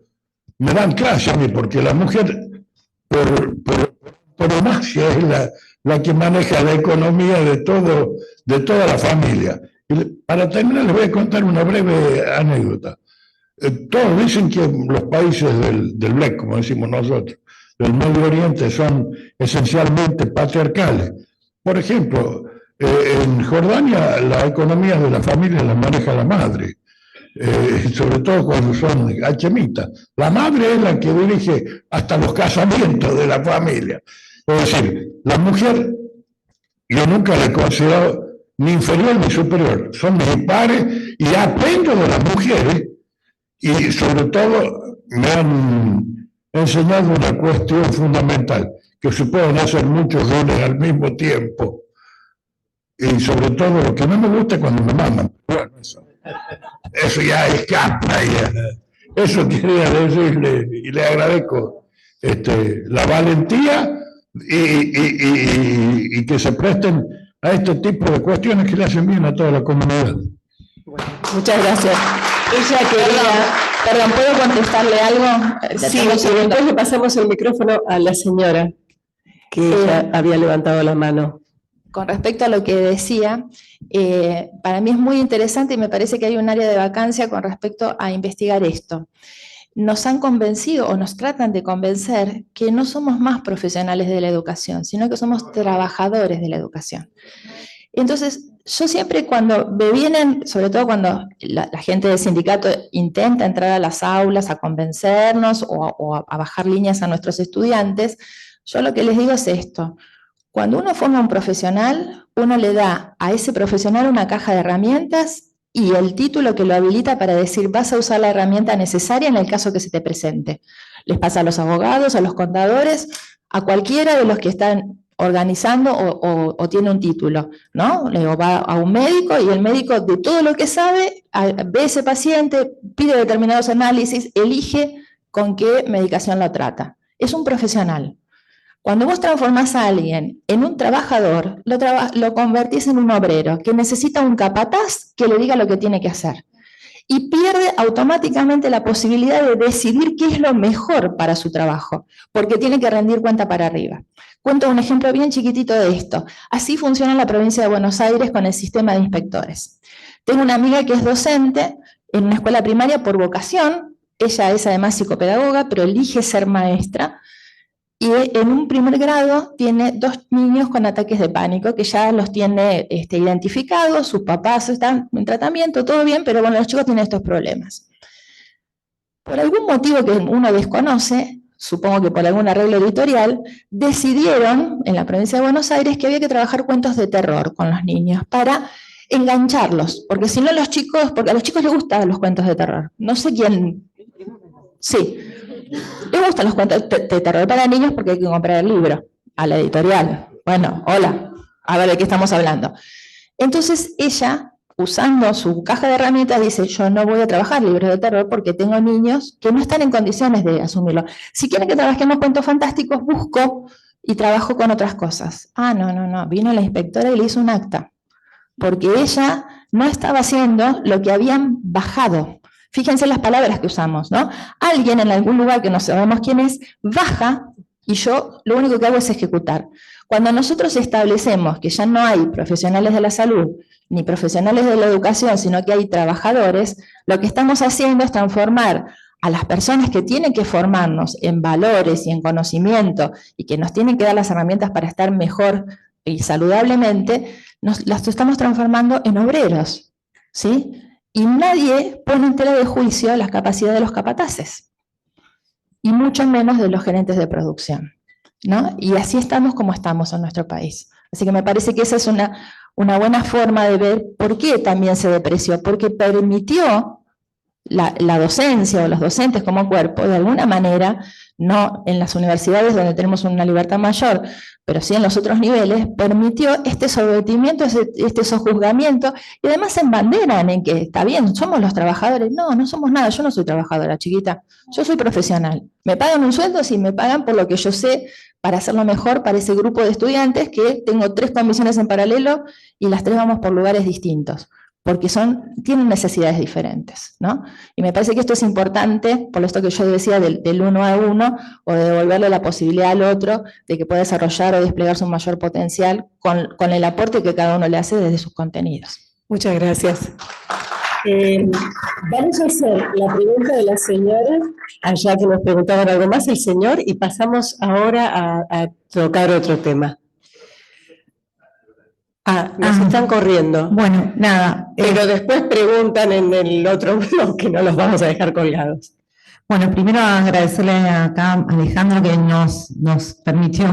me dan clase a mí, porque la mujer, por más es la que maneja la economía de toda la familia. Y para terminar, les voy a contar una breve anécdota. Todos dicen que los países del BLEC, como decimos nosotros, del Medio Oriente, son esencialmente patriarcales. Por ejemplo, en Jordania la economía de la familia la maneja la madre, sobre todo cuando son hachemitas. La madre es la que dirige hasta los casamientos de la familia. Es decir, la mujer, yo nunca la he considerado ni inferior ni superior, son mis pares y aprendo de las mujeres y sobre todo me han enseñado una cuestión fundamental, que se pueden hacer muchos roles al mismo tiempo y sobre todo lo que no me gusta es cuando me maman. Bueno, eso ya escapa. Eso quería decirle y le agradezco la valentía y que se presten a este tipo de cuestiones que le hacen bien a toda la comunidad. Bueno, muchas gracias. Ella quería... Perdón, ¿puedo contestarle algo? Sí, y después le pasamos el micrófono a la señora que ella había levantado la mano. Con respecto a lo que decía, para mí es muy interesante y me parece que hay un área de vacancia con respecto a investigar esto. Nos han convencido o nos tratan de convencer que no somos más profesionales de la educación, sino que somos trabajadores de la educación. Entonces, yo siempre cuando me vienen, sobre todo cuando la gente del sindicato intenta entrar a las aulas a convencernos o a bajar líneas a nuestros estudiantes, yo lo que les digo es esto: cuando uno forma un profesional, uno le da a ese profesional una caja de herramientas y el título que lo habilita para decir vas a usar la herramienta necesaria en el caso que se te presente. Les pasa a los abogados, a los contadores, a cualquiera de los que están organizando o tiene un título, ¿no? Luego va a un médico y el médico, de todo lo que sabe, ve a ese paciente, pide determinados análisis, elige con qué medicación lo trata. Es un profesional. Cuando vos transformás a alguien en un trabajador, lo convertís en un obrero que necesita un capataz que le diga lo que tiene que hacer. Y pierde automáticamente la posibilidad de decidir qué es lo mejor para su trabajo, porque tiene que rendir cuenta para arriba. Cuento un ejemplo bien chiquitito de esto. Así funciona en la provincia de Buenos Aires con el sistema de inspectores. Tengo una amiga que es docente en una escuela primaria por vocación. Ella es además psicopedagoga, pero elige ser maestra. Y en un primer grado tiene 2 niños con ataques de pánico, que ya los tiene identificados, sus papás están en tratamiento, todo bien, pero bueno, los chicos tienen estos problemas. Por algún motivo que uno desconoce, supongo que por algún arreglo editorial, decidieron en la provincia de Buenos Aires que había que trabajar cuentos de terror con los niños para engancharlos, porque si no los chicos, porque a los chicos les gustan los cuentos de terror. No sé quién... Sí. Les gustan los cuentos de terror para niños porque hay que comprar el libro a la editorial. Bueno, hola, a ver de qué estamos hablando. Entonces ella, usando su caja de herramientas, dice: yo no voy a trabajar libros de terror porque tengo niños que no están en condiciones de asumirlo. Si quieren que trabajemos cuentos fantásticos, busco y trabajo con otras cosas. Ah, no, vino la inspectora y le hizo un acta, porque ella no estaba haciendo lo que habían bajado. Fíjense las palabras que usamos, ¿no? Alguien en algún lugar que no sabemos quién es, baja y yo lo único que hago es ejecutar. Cuando nosotros establecemos que ya no hay profesionales de la salud ni profesionales de la educación, sino que hay trabajadores, lo que estamos haciendo es transformar a las personas que tienen que formarnos en valores y en conocimiento y que nos tienen que dar las herramientas para estar mejor y saludablemente, las estamos transformando en obreros, ¿sí? Y nadie pone en tela de juicio las capacidades de los capataces, y mucho menos de los gerentes de producción, ¿no? Y así estamos como estamos en nuestro país. Así que me parece que esa es una buena forma de ver por qué también se depreció, porque permitió la docencia o los docentes como cuerpo, de alguna manera, no en las universidades donde tenemos una libertad mayor, pero sí en los otros niveles, permitió este sometimiento, este sojuzgamiento, y además se embanderan en que está bien, somos los trabajadores. No, no somos nada, yo no soy trabajadora, chiquita, yo soy profesional. Me pagan un sueldo si me pagan por lo que yo sé para hacerlo mejor para ese grupo de estudiantes, que tengo 3 comisiones en paralelo y las 3 vamos por lugares distintos, porque tienen necesidades diferentes, ¿no? Y me parece que esto es importante, por esto que yo decía del uno a uno, o de devolverle la posibilidad al otro de que pueda desarrollar o desplegar su mayor potencial con el aporte que cada uno le hace desde sus contenidos. Muchas gracias. Vamos a hacer la pregunta de la señora, allá que nos preguntaban algo más el señor, y pasamos ahora a tocar otro tema. Nos están corriendo. Bueno, nada. Pero después preguntan en el otro bloque, no los vamos a dejar colgados. Bueno, primero agradecerle acá a Alejandro que nos permitió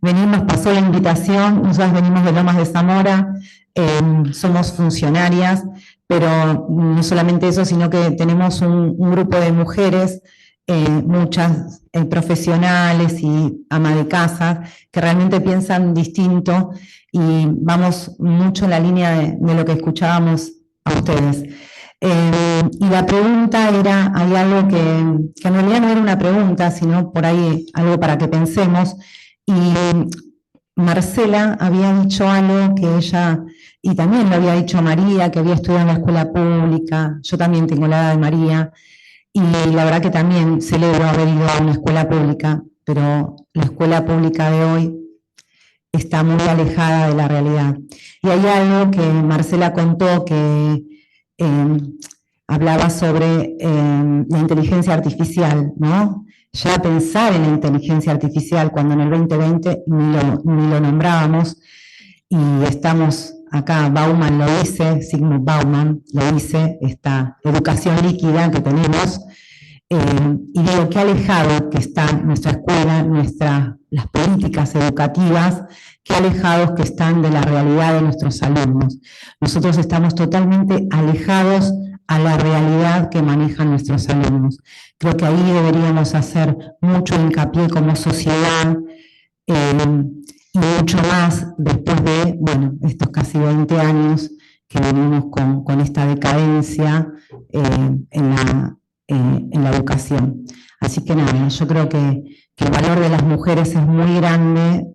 venir, nos pasó la invitación. Nosotros venimos de Lomas de Zamora, somos funcionarias, pero no solamente eso, sino que tenemos un grupo de mujeres, muchas profesionales y ama de casa, que realmente piensan distinto y vamos mucho en la línea de lo que escuchábamos a ustedes. Y la pregunta era, hay algo que en realidad no era una pregunta, sino por ahí algo para que pensemos, Y Marcela había dicho algo que ella, y también lo había dicho María, que había estudiado en la escuela pública, yo también tengo la edad de María, y la verdad que también celebro haber ido a una escuela pública, pero la escuela pública de hoy está muy alejada de la realidad. Y hay algo que Marcela contó que hablaba sobre la inteligencia artificial, ¿no? Ya pensar en la inteligencia artificial cuando en el 2020 ni lo nombrábamos, y estamos acá, Bauman lo dice, Zygmunt Bauman lo dice, esta educación líquida que tenemos, y digo, qué alejado que está nuestra escuela, las políticas educativas, qué alejados que están de la realidad de nuestros alumnos. Nosotros estamos totalmente alejados a la realidad que manejan nuestros alumnos. Creo que ahí deberíamos hacer mucho hincapié como sociedad, y mucho más después de, bueno, estos casi 20 años que venimos con esta decadencia en la educación. Así que nada, yo creo que el valor de las mujeres es muy grande,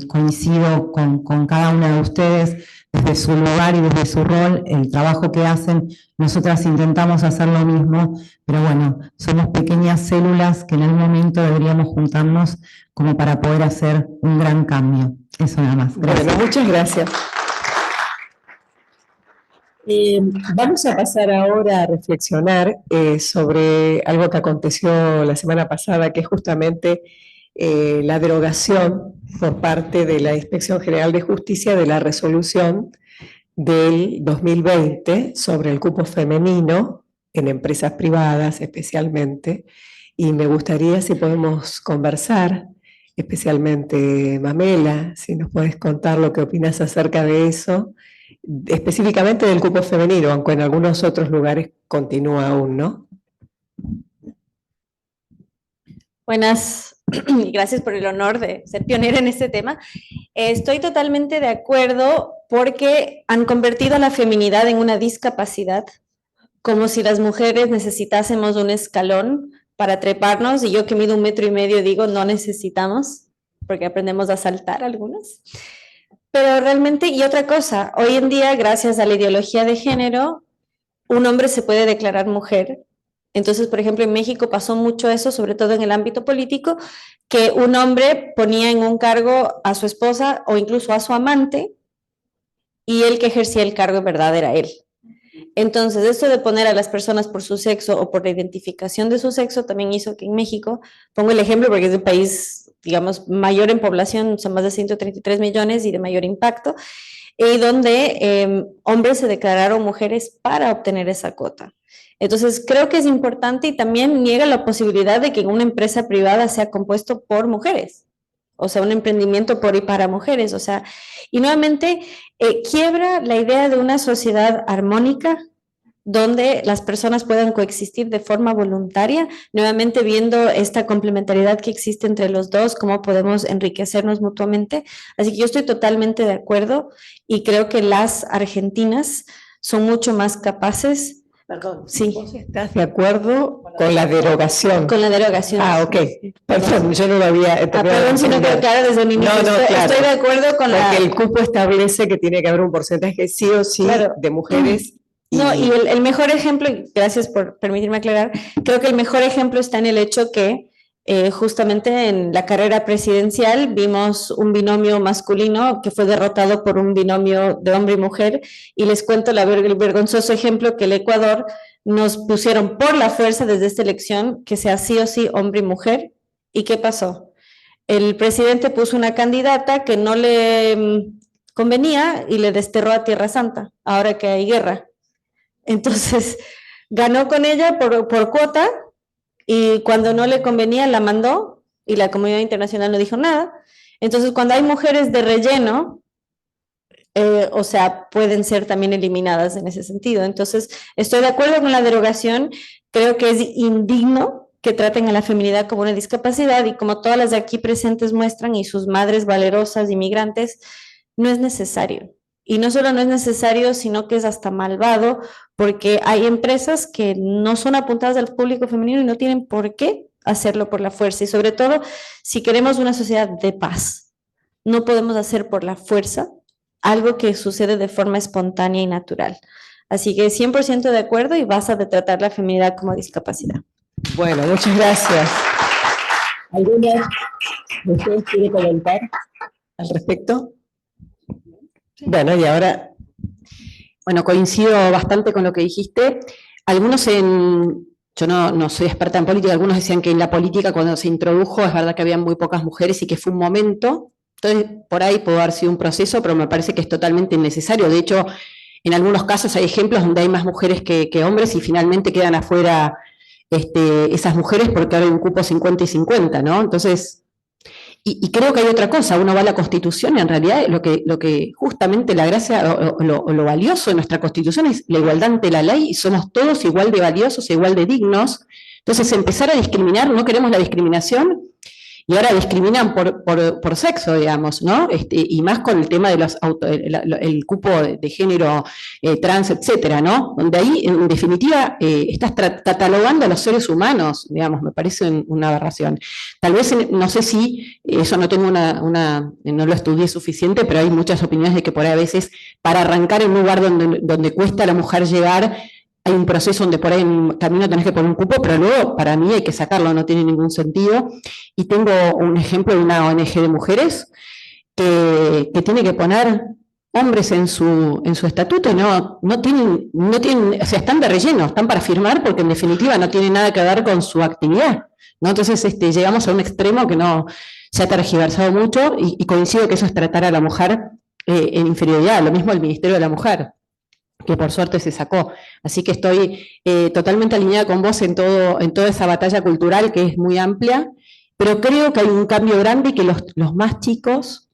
coincido con cada una de ustedes, desde su lugar y desde su rol, el trabajo que hacen, nosotras intentamos hacer lo mismo, pero bueno, somos pequeñas células que en algún momento deberíamos juntarnos como para poder hacer un gran cambio. Eso nada más. Gracias. Bueno, muchas gracias. Vamos a pasar ahora a reflexionar sobre algo que aconteció la semana pasada, que es justamente la derogación por parte de la Inspección General de Justicia de la resolución del 2020 sobre el cupo femenino en empresas privadas especialmente, y me gustaría si podemos conversar, especialmente Mamela, si nos puedes contar lo que opinas acerca de eso, específicamente del cupo femenino, aunque en algunos otros lugares continúa aún, ¿no? Buenas, y gracias por el honor de ser pionera en este tema. Estoy totalmente de acuerdo porque han convertido a la feminidad en una discapacidad, como si las mujeres necesitásemos un escalón para treparnos, y yo que mido 1,5 metros digo, no necesitamos, porque aprendemos a saltar algunas. Pero realmente, y otra cosa, hoy en día, gracias a la ideología de género, un hombre se puede declarar mujer. Entonces, por ejemplo, en México pasó mucho eso, sobre todo en el ámbito político, que un hombre ponía en un cargo a su esposa o incluso a su amante, y el que ejercía el cargo en verdad era él. Entonces, esto de poner a las personas por su sexo o por la identificación de su sexo también hizo que en México, pongo el ejemplo porque es un país, digamos, mayor en población, son más de 133 millones y de mayor impacto, y donde hombres se declararon mujeres para obtener esa cuota. Entonces, creo que es importante, y también niega la posibilidad de que en una empresa privada sea compuesto por mujeres, o sea, un emprendimiento por y para mujeres, o sea, y nuevamente quiebra la idea de una sociedad armónica donde las personas puedan coexistir de forma voluntaria, nuevamente viendo esta complementariedad que existe entre los dos, cómo podemos enriquecernos mutuamente. Así que yo estoy totalmente de acuerdo y creo que las argentinas son mucho más capaces. Perdón, sí. ¿Vos estás de acuerdo con la derogación? Con la derogación. Ah, ok. Perdón, yo no lo había... perdón si no quedó claro desde un inicio. No, claro. Estoy de acuerdo con porque el cupo establece que tiene que haber un porcentaje sí o sí de mujeres. No, y el mejor ejemplo, y gracias por permitirme aclarar, creo que el mejor ejemplo está en el hecho que justamente en la carrera presidencial vimos un binomio masculino que fue derrotado por un binomio de hombre y mujer, y les cuento el vergonzoso ejemplo que el Ecuador nos pusieron por la fuerza desde esta elección que sea sí o sí hombre y mujer. ¿Y qué pasó? El presidente puso una candidata que no le convenía y le desterró a Tierra Santa, ahora que hay guerra. Entonces, ganó con ella por cuota, y cuando no le convenía la mandó, y la comunidad internacional no dijo nada. Entonces, cuando hay mujeres de relleno, o sea, pueden ser también eliminadas en ese sentido. Entonces, estoy de acuerdo con la derogación, creo que es indigno que traten a la feminidad como una discapacidad, y como todas las de aquí presentes muestran, y sus madres valerosas, inmigrantes, no es necesario. Y no solo no es necesario, sino que es hasta malvado, porque hay empresas que no son apuntadas al público femenino y no tienen por qué hacerlo por la fuerza y sobre todo si queremos una sociedad de paz. No podemos hacer por la fuerza algo que sucede de forma espontánea y natural. Así que 100% de acuerdo y basta de tratar la feminidad como discapacidad. Bueno, muchas gracias. ¿Alguna de ustedes quiere comentar al respecto? Bueno, y ahora... Bueno, coincido bastante con lo que dijiste. Algunos yo no soy experta en política, algunos decían que en la política cuando se introdujo es verdad que había muy pocas mujeres y que fue un momento. Entonces, por ahí pudo haber sido un proceso, pero me parece que es totalmente innecesario. De hecho, en algunos casos hay ejemplos donde hay más mujeres que hombres y finalmente quedan afuera esas mujeres porque ahora hay un cupo 50 y 50, ¿no? Entonces... Y creo que hay otra cosa, uno va a la Constitución y en realidad lo que justamente la gracia o lo valioso de nuestra Constitución es la igualdad ante la ley y somos todos igual de valiosos e igual de dignos. Entonces empezar a discriminar, no queremos la discriminación y ahora discriminan por sexo, digamos, ¿no? Y más con el tema de el cupo de género trans, etcétera, ¿no? Donde ahí, en definitiva, estás catalogando a los seres humanos, digamos, me parece una aberración. Tal vez, no sé si, eso no tengo no lo estudié suficiente, pero hay muchas opiniones de que por ahí a veces, para arrancar en un lugar donde cuesta a la mujer llegar, hay un proceso donde por ahí en el camino tenés que poner un cupo, pero luego para mí hay que sacarlo, no tiene ningún sentido. Y tengo un ejemplo de una ONG de mujeres que tiene que poner hombres en su estatuto y no tienen, o sea, están de relleno, están para firmar porque en definitiva no tiene nada que ver con su actividad, ¿no? Entonces llegamos a un extremo que se ha tergiversado mucho y coincido que eso es tratar a la mujer en inferioridad, lo mismo el Ministerio de la Mujer, que por suerte se sacó. Así que estoy totalmente alineada con vos en toda esa batalla cultural que es muy amplia, pero creo que hay un cambio grande y que los más chicos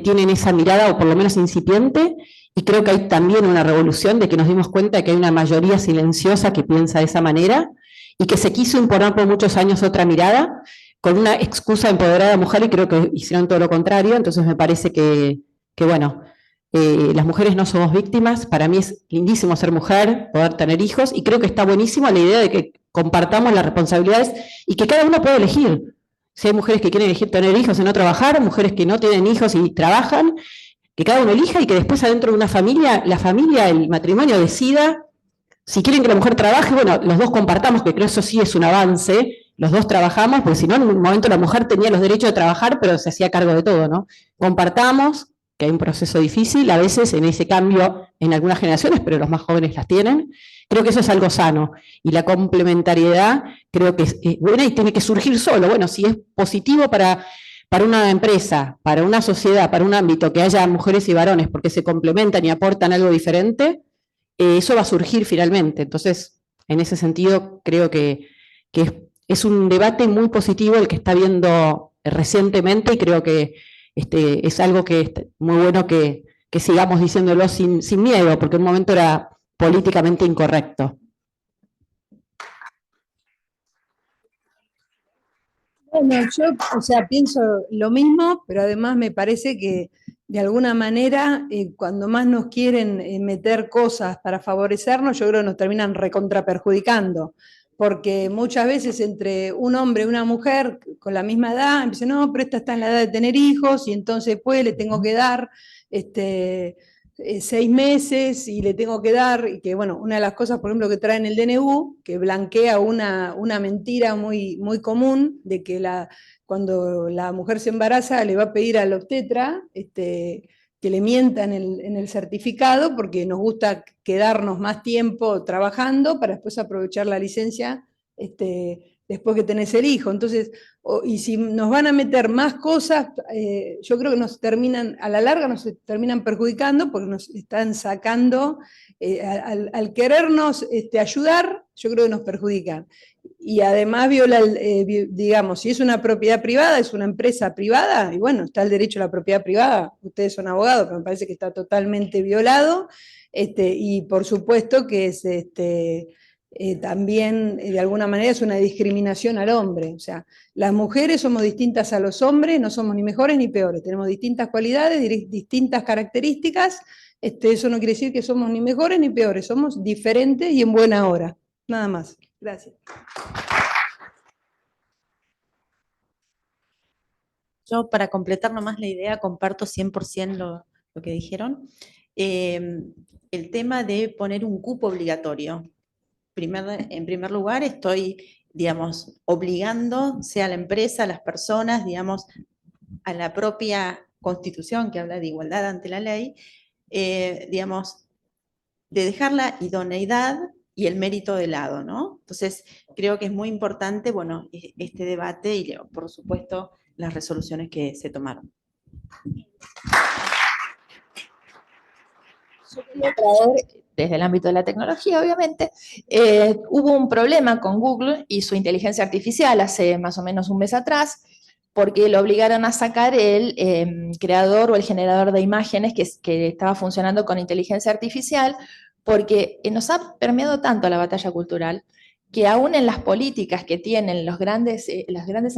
tienen esa mirada, o por lo menos incipiente, y creo que hay también una revolución de que nos dimos cuenta de que hay una mayoría silenciosa que piensa de esa manera, y que se quiso imponer por muchos años otra mirada, con una excusa empoderada de mujer, y creo que hicieron todo lo contrario. Entonces me parece que bueno, las mujeres no somos víctimas, para mí es lindísimo ser mujer, poder tener hijos, y creo que está buenísimo la idea de que compartamos las responsabilidades y que cada uno puede elegir. Si hay mujeres que quieren elegir tener hijos y no trabajar, mujeres que no tienen hijos y trabajan, que cada uno elija y que después adentro de una familia, la familia, el matrimonio decida, si quieren que la mujer trabaje, bueno, los dos compartamos, que creo que eso sí es un avance, los dos trabajamos, porque si no en un momento la mujer tenía los derechos de trabajar, pero se hacía cargo de todo, ¿no? Compartamos, que hay un proceso difícil, a veces en ese cambio en algunas generaciones, pero los más jóvenes las tienen. Creo que eso es algo sano. Y la complementariedad creo que es buena y tiene que surgir solo. Bueno, si es positivo para una empresa, para una sociedad, para un ámbito, que haya mujeres y varones porque se complementan y aportan algo diferente, eso va a surgir finalmente. Entonces, en ese sentido, creo que es un debate muy positivo el que está viendo recientemente y creo que es algo que es muy bueno que sigamos diciéndolo sin miedo, porque en un momento era políticamente incorrecto. Bueno, yo, pienso lo mismo, pero además me parece que de alguna manera, cuando más nos quieren meter cosas para favorecernos, yo creo que nos terminan recontraperjudicando. Porque muchas veces entre un hombre y una mujer con la misma edad, empiezan, no, pero esta está en la edad de tener hijos, y entonces pues le tengo que dar 6 meses, y le tengo que dar, y que bueno, una de las cosas, por ejemplo, que traen el DNU, que blanquea una mentira muy, muy común, de que cuando la mujer se embaraza le va a pedir al obstetra, que le mientan en el certificado, porque nos gusta quedarnos más tiempo trabajando para después aprovechar la licencia después que tenés el hijo. Entonces, y si nos van a meter más cosas, yo creo que a la larga nos terminan perjudicando, porque nos están sacando, al querernos ayudar, yo creo que nos perjudican. Y además viola, digamos, si es una propiedad privada, es una empresa privada, y bueno, está el derecho a la propiedad privada, ustedes son abogados, pero me parece que está totalmente violado, y por supuesto que es también, de alguna manera, es una discriminación al hombre. O sea, las mujeres somos distintas a los hombres, no somos ni mejores ni peores, tenemos distintas cualidades, distintas características, eso no quiere decir que somos ni mejores ni peores, somos diferentes y en buena hora, nada más. Gracias. Yo, para completar nomás la idea, comparto 100% lo que dijeron. El tema de poner un cupo obligatorio. En primer lugar, estoy, digamos, obligando, sea la empresa, a las personas, digamos, a la propia Constitución que habla de igualdad ante la ley, digamos, de dejar la idoneidad y el mérito de lado, ¿no? Entonces, creo que es muy importante, bueno, este debate y, por supuesto, las resoluciones que se tomaron. Yo quería traer, desde el ámbito de la tecnología, obviamente, hubo un problema con Google y su inteligencia artificial hace más o menos un mes atrás, porque lo obligaron a sacar el creador o el generador de imágenes que estaba funcionando con inteligencia artificial, porque nos ha permeado tanto la batalla cultural, que aún en las políticas que tienen las grandes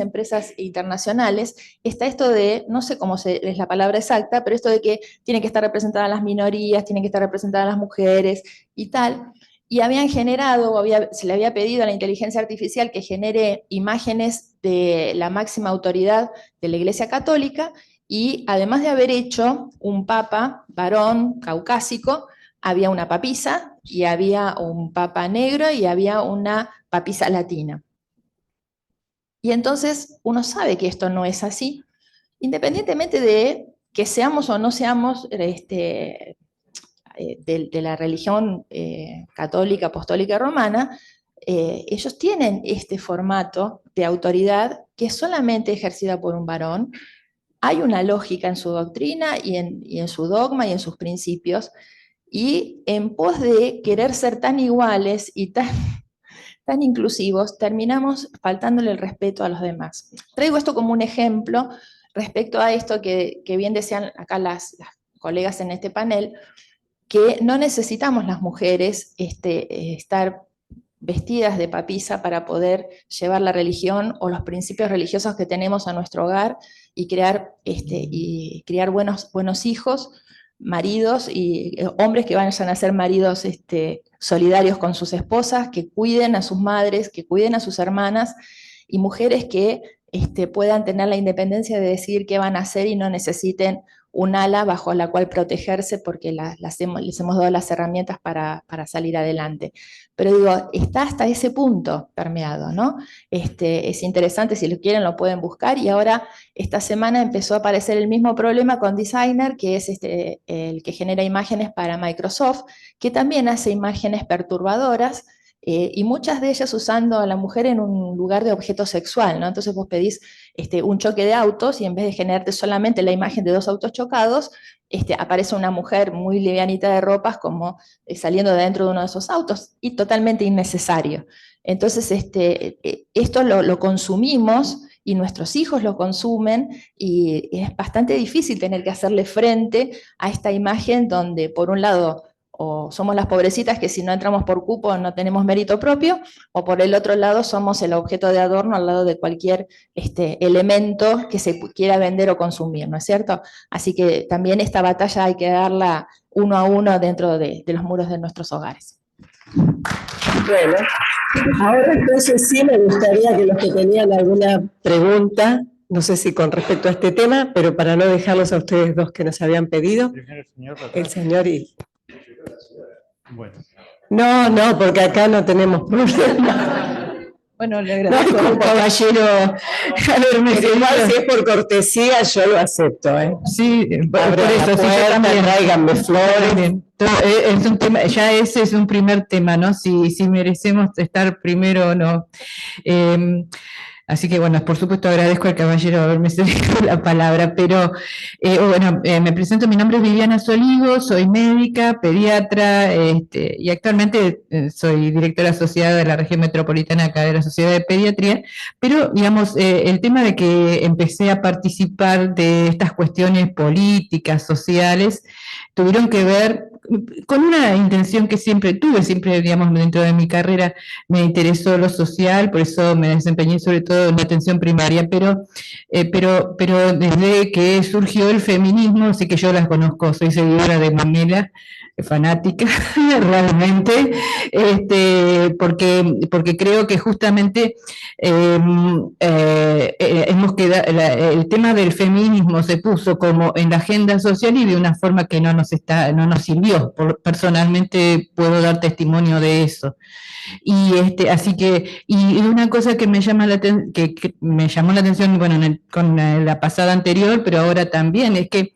empresas internacionales, está esto de, no sé cómo es la palabra exacta, pero esto de que tienen que estar representadas las minorías, tienen que estar representadas las mujeres y tal, y habían generado, se le había pedido a la inteligencia artificial que genere imágenes de la máxima autoridad de la Iglesia Católica, y además de haber hecho un papa varón caucásico, había una papisa, y había un papa negro, y había una papisa latina. Y entonces uno sabe que esto no es así, independientemente de que seamos o no seamos de la religión católica, apostólica romana. Ellos tienen este formato de autoridad que es solamente ejercida por un varón. Hay una lógica en su doctrina y en su dogma y en sus principios, y en pos de querer ser tan iguales y tan inclusivos, terminamos faltándole el respeto a los demás. Traigo esto como un ejemplo respecto a esto que bien decían acá las colegas en este panel, que no necesitamos las mujeres estar vestidas de papisa para poder llevar la religión o los principios religiosos que tenemos a nuestro hogar y criar buenos hijos, maridos y hombres que vayan a ser maridos solidarios con sus esposas, que cuiden a sus madres, que cuiden a sus hermanas, y mujeres que puedan tener la independencia de decidir qué van a hacer y no necesiten un ala bajo la cual protegerse porque les hemos dado las herramientas para salir adelante. Pero digo, está hasta ese punto permeado, ¿no? Es interesante, si lo quieren lo pueden buscar, y ahora esta semana empezó a aparecer el mismo problema con Designer, que es el que genera imágenes para Microsoft, que también hace imágenes perturbadoras, y muchas de ellas usando a la mujer en un lugar de objeto sexual, ¿no? Entonces vos pedís un choque de autos y en vez de generarte solamente la imagen de 2 autos chocados, aparece una mujer muy livianita de ropas como saliendo de dentro de uno de esos autos, y totalmente innecesario. Entonces esto lo consumimos y nuestros hijos lo consumen, y es bastante difícil tener que hacerle frente a esta imagen donde por un lado o somos las pobrecitas que si no entramos por cupo no tenemos mérito propio, o por el otro lado somos el objeto de adorno al lado de cualquier elemento que se quiera vender o consumir, ¿no es cierto? Así que también esta batalla hay que darla uno a uno dentro de los muros de nuestros hogares. Bueno, ahora entonces sí me gustaría que los que tenían alguna pregunta, no sé si con respecto a este tema, pero para no dejarlos a ustedes dos que nos habían pedido, el señor y... Bueno. No, porque acá no tenemos problema. Bueno, le agradezco. No, caballero, a ver, igual si es por cortesía, yo lo acepto, ¿eh? Sí, por eso, sí, yo también. Tráiganme flores. Es un tema, ya ese es un primer tema, ¿no? Si merecemos estar primero o no. Así que, bueno, por supuesto agradezco al caballero haberme cedido la palabra, pero me presento, mi nombre es Viviana Soligo, soy médica, pediatra, y actualmente soy directora asociada de la región metropolitana acá de la Sociedad de Pediatría, pero, digamos, el tema de que empecé a participar de estas cuestiones políticas, sociales, tuvieron que ver con una intención que siempre tuve, digamos, dentro de mi carrera me interesó lo social, por eso me desempeñé sobre todo en la atención primaria, pero desde que surgió el feminismo, así que yo las conozco, soy seguidora de Mamela, fanática realmente, porque creo que justamente el tema del feminismo se puso como en la agenda social y de una forma que no nos sirvió. Personalmente puedo dar testimonio de eso. Y así que, y una cosa que me llama que me llamó la atención, bueno, con la pasada anterior, pero ahora también, es que,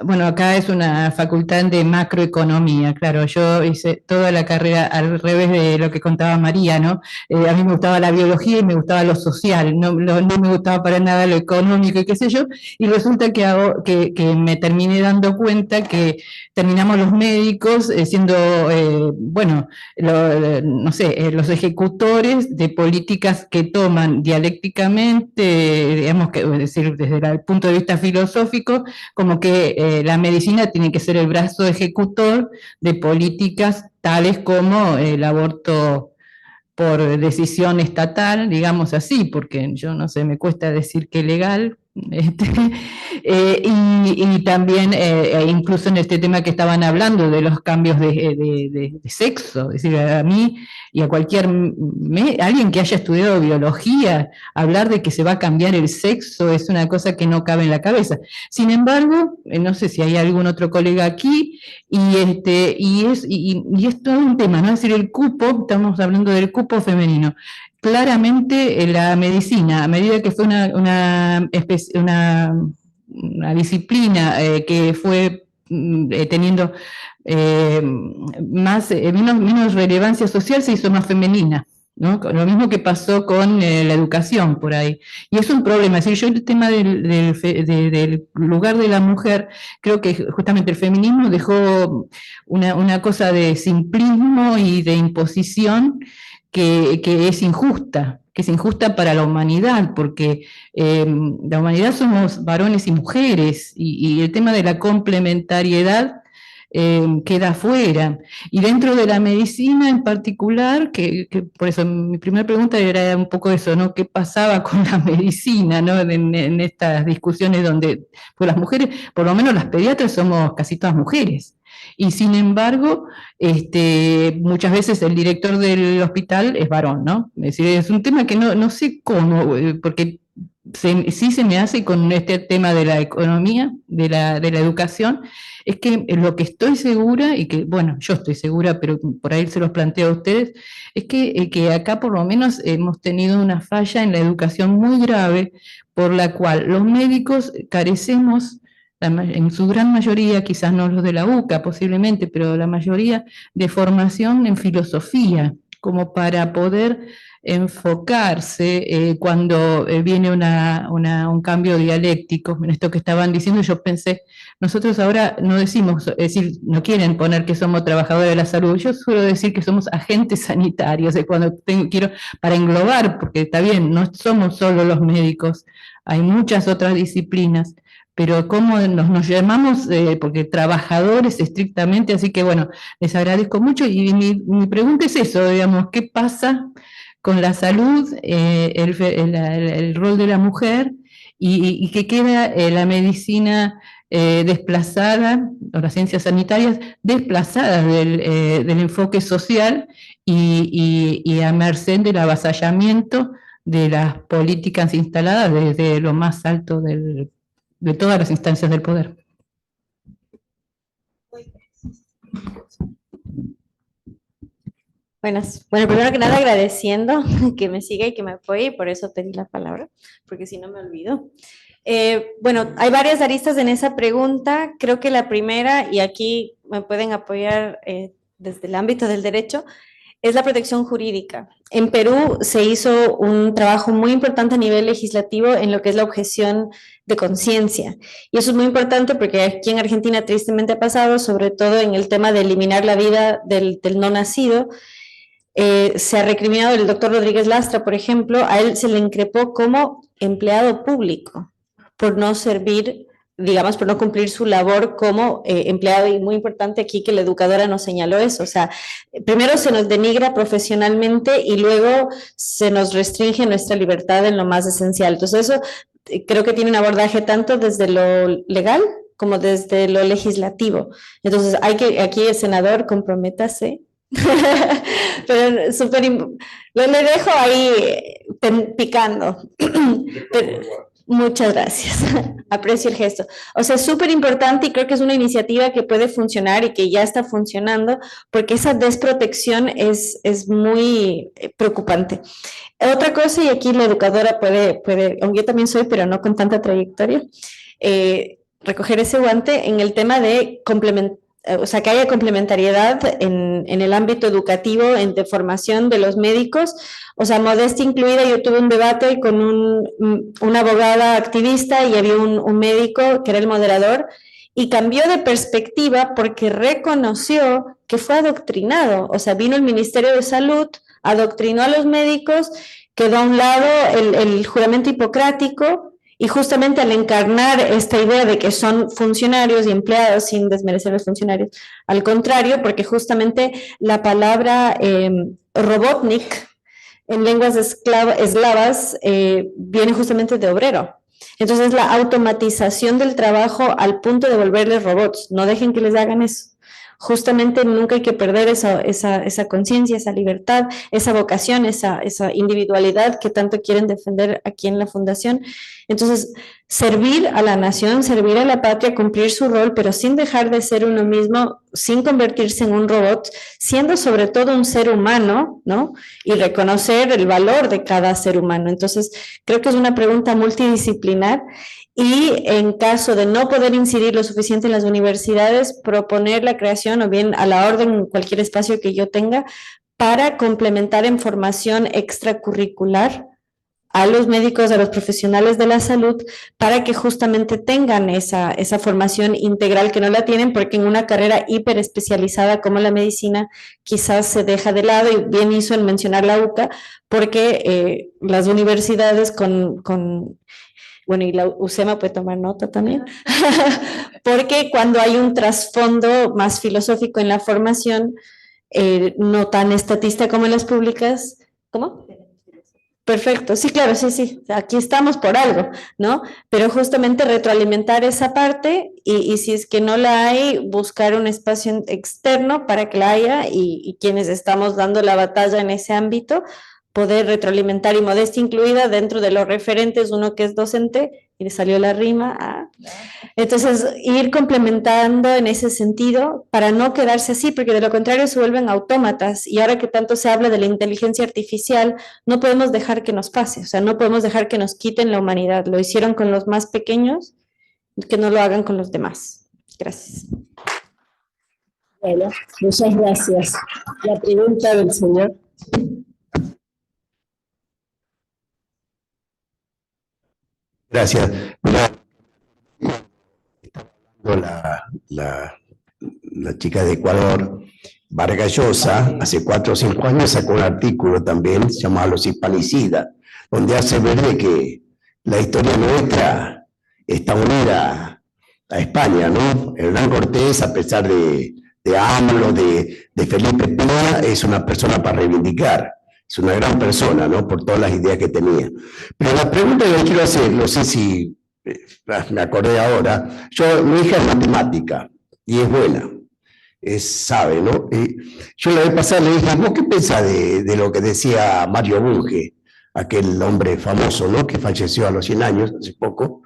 bueno, acá es una facultad de macroeconomía, claro, yo hice toda la carrera al revés de lo que contaba María, ¿no? A mí me gustaba la biología y me gustaba lo social, no me gustaba para nada lo económico y qué sé yo, y resulta que me terminé dando cuenta que terminamos los médicos siendo, bueno, no sé, los ejecutores de políticas que toman dialécticamente, digamos, es decir, desde el punto de vista filosófico, como que la medicina tiene que ser el brazo ejecutor de políticas tales como el aborto por decisión estatal, digamos así, porque yo no sé, me cuesta decir que legal, y también incluso en este tema que estaban hablando de los cambios de sexo, es decir, a mí y a alguien que haya estudiado biología, hablar de que se va a cambiar el sexo es una cosa que no cabe en la cabeza. Sin embargo, no sé si hay algún otro colega aquí, y es todo un tema, ¿no? Es decir, el cupo, estamos hablando del cupo femenino. Claramente la medicina, a medida que fue una disciplina que fue teniendo menos relevancia social, se hizo más femenina, ¿no? Lo mismo que pasó con la educación por ahí. Y es un problema, es decir, yo el tema del lugar de la mujer, creo que justamente el feminismo dejó una cosa de simplismo y de imposición que es injusta para la humanidad, porque la humanidad somos varones y mujeres, y el tema de la complementariedad queda afuera. Y dentro de la medicina en particular, que por eso mi primera pregunta era un poco eso, ¿no? ¿Qué pasaba con la medicina, ¿no? en estas discusiones donde pues las mujeres, por lo menos las pediatras somos casi todas mujeres, y sin embargo, muchas veces el director del hospital es varón, ¿no? Es decir, es un tema que no sé cómo, porque sí se me hace con este tema de la economía, de la educación, es que lo que estoy segura, y que, bueno, yo estoy segura, pero por ahí se los planteo a ustedes, es que acá por lo menos hemos tenido una falla en la educación muy grave, por la cual los médicos carecemos, en su gran mayoría, quizás no los de la UCA posiblemente, pero la mayoría de formación en filosofía, como para poder enfocarse cuando viene un cambio dialéctico. En esto que estaban diciendo, yo pensé, nosotros ahora no decimos, es decir, no quieren poner que somos trabajadores de la salud, yo suelo decir que somos agentes sanitarios, cuando quiero, para englobar, porque está bien, no somos solo los médicos, hay muchas otras disciplinas, pero cómo nos llamamos, porque trabajadores estrictamente, así que bueno, les agradezco mucho, y mi pregunta es eso, digamos, ¿qué pasa con la salud, el rol de la mujer, y que queda la medicina desplazada, o las ciencias sanitarias desplazadas del enfoque social y a merced del avasallamiento de las políticas instaladas desde lo más alto de todas las instancias del poder? Bueno, primero que nada agradeciendo que me siga y que me apoye, y por eso pedí la palabra, porque si no me olvido. Bueno, hay varias aristas en esa pregunta. Creo que la primera, y aquí me pueden apoyar desde el ámbito del derecho, es la protección jurídica. En Perú se hizo un trabajo muy importante a nivel legislativo en lo que es la objeción de conciencia. Y eso es muy importante porque aquí en Argentina tristemente ha pasado, sobre todo en el tema de eliminar la vida del no nacido. Se ha recriminado el doctor Rodríguez Lastra, por ejemplo, a él se le increpó como empleado público por no servir, digamos, por no cumplir su labor como empleado, y muy importante aquí que la educadora nos señaló eso, o sea, primero se nos denigra profesionalmente y luego se nos restringe nuestra libertad en lo más esencial. Entonces eso creo que tiene un abordaje tanto desde lo legal como desde lo legislativo. Entonces, aquí el senador, comprométase. Pero lo le dejo ahí picando. Pero, muchas gracias, aprecio el gesto. O sea, es súper importante y creo que es una iniciativa que puede funcionar y que ya está funcionando, porque esa desprotección es muy preocupante. Otra cosa, y aquí la educadora puede, aunque yo también soy, pero no con tanta trayectoria, recoger ese guante en el tema de o sea, que haya complementariedad en el ámbito educativo, de formación de los médicos. O sea, modestia incluida, yo tuve un debate con una abogada activista y había un médico que era el moderador y cambió de perspectiva porque reconoció que fue adoctrinado. O sea, vino el Ministerio de Salud, adoctrinó a los médicos, quedó a un lado el juramento hipocrático. Y justamente al encarnar esta idea de que son funcionarios y empleados, sin desmerecer a los funcionarios, al contrario, porque justamente la palabra robotnik en lenguas eslavas viene justamente de obrero. Entonces la automatización del trabajo al punto de volverles robots, no dejen que les hagan eso. Justamente nunca hay que perder esa conciencia, esa libertad, esa vocación, esa individualidad que tanto quieren defender aquí en la Fundación. Entonces, servir a la nación, servir a la patria, cumplir su rol, pero sin dejar de ser uno mismo, sin convertirse en un robot, siendo sobre todo un ser humano, ¿no? Y reconocer el valor de cada ser humano. Entonces, creo que es una pregunta multidisciplinar. Y en caso de no poder incidir lo suficiente en las universidades, proponer la creación o bien a la orden en cualquier espacio que yo tenga para complementar en formación extracurricular a los médicos, a los profesionales de la salud, para que justamente tengan esa formación integral que no la tienen, porque en una carrera hiperespecializada como la medicina quizás se deja de lado, y bien hizo en mencionar la UCA, porque las universidades bueno, y la UCEMA puede tomar nota también, porque cuando hay un trasfondo más filosófico en la formación, no tan estatista como en las públicas, ¿cómo? Perfecto, sí, claro, sí, aquí estamos por algo, ¿no? Pero justamente retroalimentar esa parte y si es que no la hay, buscar un espacio externo para que la haya y quienes estamos dando la batalla en ese ámbito, poder retroalimentar, y modestia incluida dentro de los referentes, uno que es docente, y le salió la rima. Entonces, ir complementando en ese sentido para no quedarse así, porque de lo contrario se vuelven autómatas, y ahora que tanto se habla de la inteligencia artificial, no podemos dejar que nos pase, o sea, no podemos dejar que nos quiten la humanidad. Lo hicieron con los más pequeños, que no lo hagan con los demás. Gracias. Bueno, muchas gracias. La pregunta del señor. Gracias. La chica de Ecuador, Vargas Llosa, hace 4 o 5 años sacó un artículo también llamado Los Hispanicidas, donde hace ver de que la historia nuestra está unida a España, ¿no? Hernán Cortés, a pesar de AMLO, de Felipe Piña, es una persona para reivindicar. Es una gran persona, ¿no? Por todas las ideas que tenía. Pero la pregunta que yo quiero hacer, no sé si me acordé ahora, mi hija es matemática y es buena, sabe, ¿no? Yo la vez pasada le dije, ¿vos qué pensás de lo que decía Mario Bunge, aquel hombre famoso, ¿no? Que falleció a los 100 años, hace poco,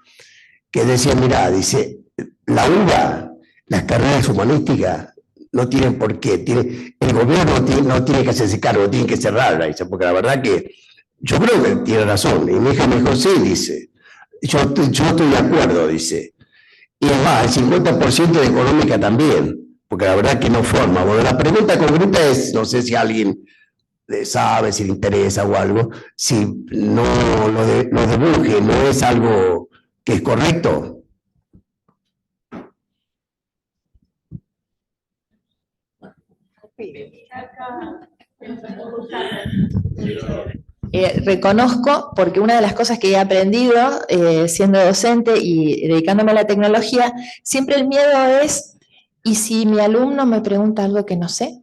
que decía, mirá, dice, la UBA, las carreras humanísticas, no tienen por qué, el gobierno no tiene que hacerse cargo, tiene que cerrarla, dice, porque la verdad que yo creo que tiene razón. Y mi hija me dijo, sí, dice, yo estoy de acuerdo, dice. Y es más, el 50% de económica también, porque la verdad que no forma. Bueno, la pregunta concreta es, no sé si alguien sabe, si le interesa o algo, si no lo de Bunge no es algo que es correcto. Reconozco, porque una de las cosas que he aprendido siendo docente y dedicándome a la tecnología, siempre el miedo es, ¿y si mi alumno me pregunta algo que no sé?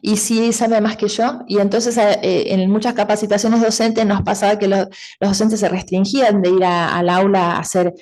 ¿Y si sabe más que yo? Y entonces en muchas capacitaciones docentes nos pasaba que los docentes se restringían de ir al aula a hacer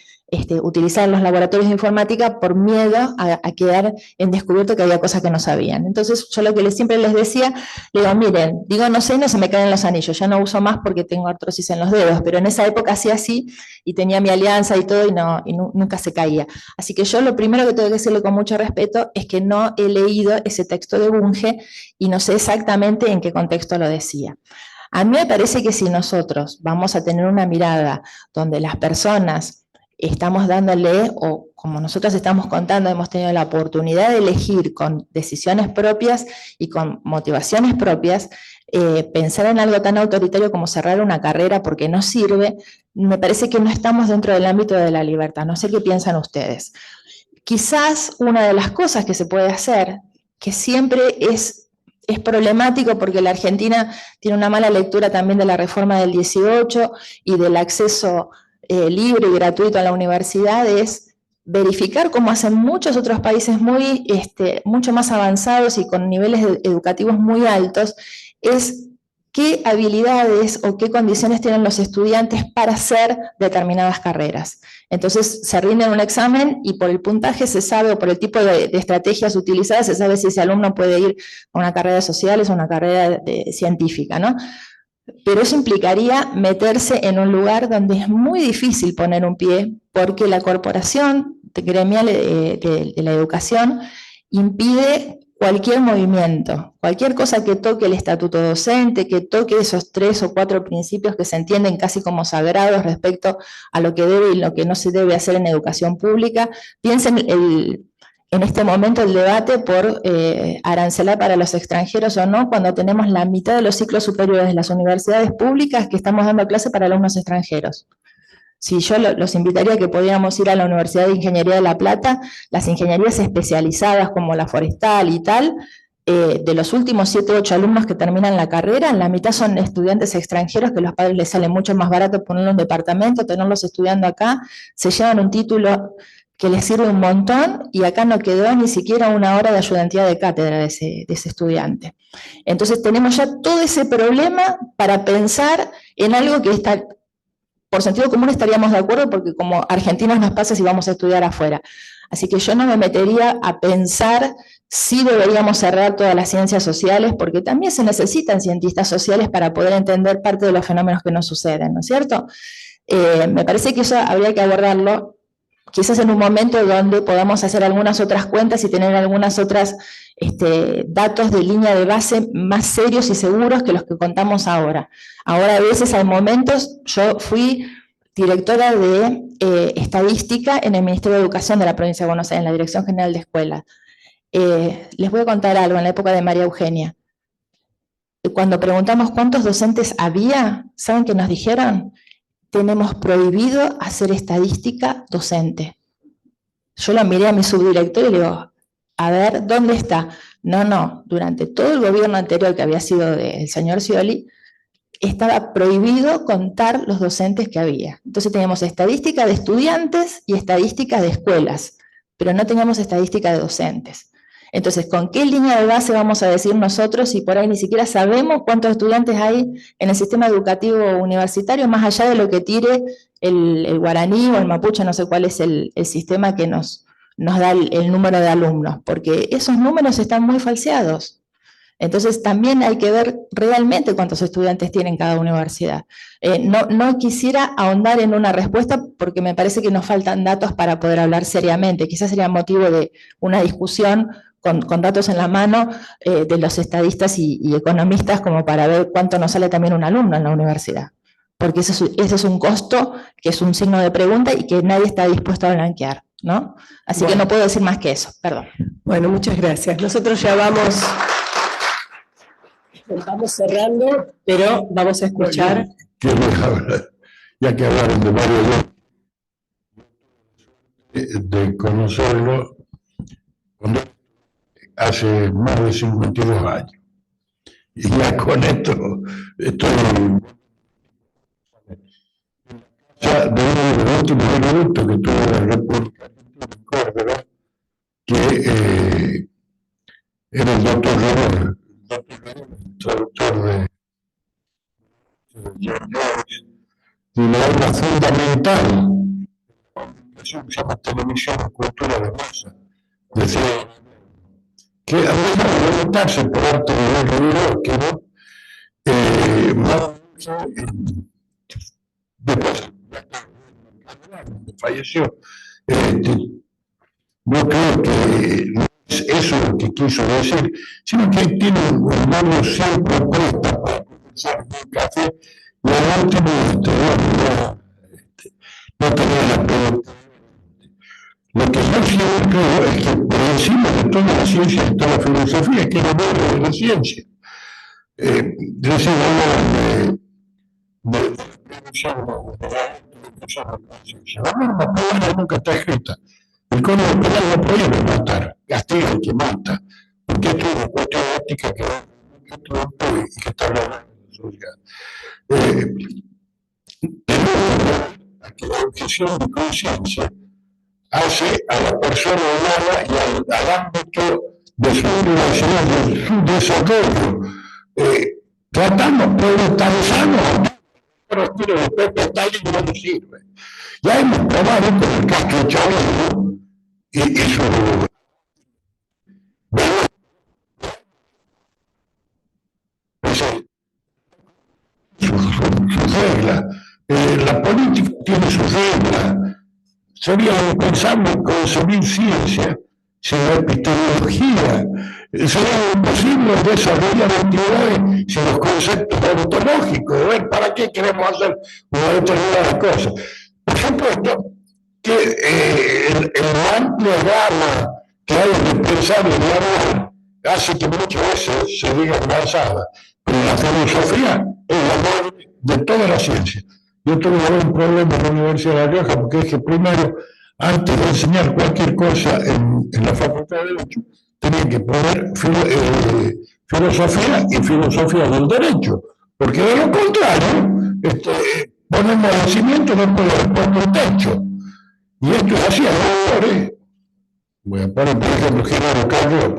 utilizar los laboratorios de informática por miedo a quedar en descubierto que había cosas que no sabían. Entonces yo lo que siempre les decía, le digo, miren, digo no sé, no se me caen los anillos, ya no uso más porque tengo artrosis en los dedos, pero en esa época hacía así y tenía mi alianza y todo y nunca se caía. Así que yo lo primero que tengo que decirle con mucho respeto es que no he leído ese texto de Bunge y no sé exactamente en qué contexto lo decía. A mí me parece que si nosotros vamos a tener una mirada donde las personas estamos dándole, o como nosotros estamos contando, hemos tenido la oportunidad de elegir con decisiones propias y con motivaciones propias, pensar en algo tan autoritario como cerrar una carrera porque no sirve, me parece que no estamos dentro del ámbito de la libertad. No sé qué piensan ustedes. Quizás una de las cosas que se puede hacer, que siempre es problemático porque la Argentina tiene una mala lectura también de la reforma del 18 y del acceso libre y gratuito a la universidad, es verificar, como hacen muchos otros países mucho más avanzados y con niveles educativos muy altos, es qué habilidades o qué condiciones tienen los estudiantes para hacer determinadas carreras. Entonces se rinden un examen y por el puntaje se sabe, o por el tipo de estrategias utilizadas, se sabe si ese alumno puede ir a una carrera de sociales o una carrera científica, ¿no? Pero eso implicaría meterse en un lugar donde es muy difícil poner un pie, porque la corporación gremial de la educación impide cualquier movimiento, cualquier cosa que toque el estatuto docente, que toque esos 3 o 4 principios que se entienden casi como sagrados respecto a lo que debe y lo que no se debe hacer en educación pública. Piensen en este momento el debate por arancelar para los extranjeros o no, cuando tenemos la mitad de los ciclos superiores de las universidades públicas que estamos dando clase para alumnos extranjeros. Si yo los invitaría a que podíamos ir a la Universidad de Ingeniería de La Plata, las ingenierías especializadas como la forestal y tal, de los últimos 7 o 8 alumnos que terminan la carrera, la mitad son estudiantes extranjeros que a los padres les sale mucho más barato ponerlo en un departamento, tenerlos estudiando acá, se llevan un título que les sirve un montón y acá no quedó ni siquiera una hora de ayudantía de cátedra de ese estudiante. Entonces tenemos ya todo ese problema para pensar en algo que está, por sentido común estaríamos de acuerdo porque como argentinos nos pasa si vamos a estudiar afuera. Así que yo no me metería a pensar si deberíamos cerrar todas las ciencias sociales, porque también se necesitan cientistas sociales para poder entender parte de los fenómenos que nos suceden, ¿no es cierto? Me parece que eso habría que abordarlo quizás en un momento donde podamos hacer algunas otras cuentas y tener algunas otras datos de línea de base más serios y seguros que los que contamos ahora. Ahora a veces hay momentos, yo fui directora de estadística en el Ministerio de Educación de la Provincia de Buenos Aires, en la Dirección General de Escuelas. Les voy a contar algo, en la época de María Eugenia. Cuando preguntamos cuántos docentes había, ¿saben qué nos dijeron? Tenemos prohibido hacer estadística docente. Yo lo miré a mi subdirector y le digo, a ver, ¿dónde está? No, durante todo el gobierno anterior, que había sido del señor Scioli, estaba prohibido contar los docentes que había. Entonces teníamos estadística de estudiantes y estadística de escuelas, pero no teníamos estadística de docentes. Entonces, ¿con qué línea de base vamos a decir nosotros si por ahí ni siquiera sabemos cuántos estudiantes hay en el sistema educativo universitario, más allá de lo que tire el guaraní o el mapuche, no sé cuál es el sistema que nos da el número de alumnos? Porque esos números están muy falseados. Entonces, también hay que ver realmente cuántos estudiantes tiene cada universidad. No quisiera ahondar en una respuesta porque me parece que nos faltan datos para poder hablar seriamente. Quizás sería motivo de una discusión con datos en la mano de los estadistas y economistas como para ver cuánto nos sale también un alumno en la universidad. Porque ese es un costo que es un signo de pregunta y que nadie está dispuesto a blanquear, ¿no? Así que no puedo decir más que eso, perdón. Bueno, muchas gracias. Nosotros ya vamos cerrando, pero vamos a escuchar. Quiero hablar, ya que hablaron de varios de conocerlo hace más de 52 años. Y ya con esto estoy ya de uno de los últimos eruditos que tuvo la República de Córdoba, que era el doctor Ramón, traductor de la obra fundamental comunicación que se llama Televisión y Cultura de Masa, decía que a veces de preguntarse por arte de Viroque, ¿no? Después falleció. No creo que no es eso lo que quiso decir, sino que tiene un modo siempre presta para comenzar un café y al último no tenía la pregunta. Lo que yo siempre creo es que por encima de toda la ciencia y toda la filosofía, que es lo bueno de la ciencia. Yo sé de la norma penal nunca está escrita. El código penal no prohíbe matar, castiga al que mata, porque esto es una cuestión ética que está hablando de la sociedad. Que la objeción de conciencia hace a la persona humana y al ámbito de su universidad, de su desarrollo, tratando proletarizanos, pero estilo de Pepe Stalin no nos sirve. Ya hemos probado con el Castro Chavismo y eso sus reglas. La política tiene sus reglas. Sería impensable concebir ciencia sin la epistemología. Sería imposible desarrollar actividades sin los conceptos ontológicos, de ver para qué queremos hacer una determinada cosa. Por supuesto que la amplia gama que hay de pensar y de hablar hace que muchas veces se diga embarazada, pero la filosofía es la madre de toda la ciencia. Yo tuve un problema en la Universidad de La Rioja porque es que primero, antes de enseñar cualquier cosa en la Facultad de Derecho, tenía que poner filosofía y filosofía del derecho, porque de lo contrario, ponemos el cimiento después del techo. Y esto es así, voy a poner por ejemplo Genaro Carrió,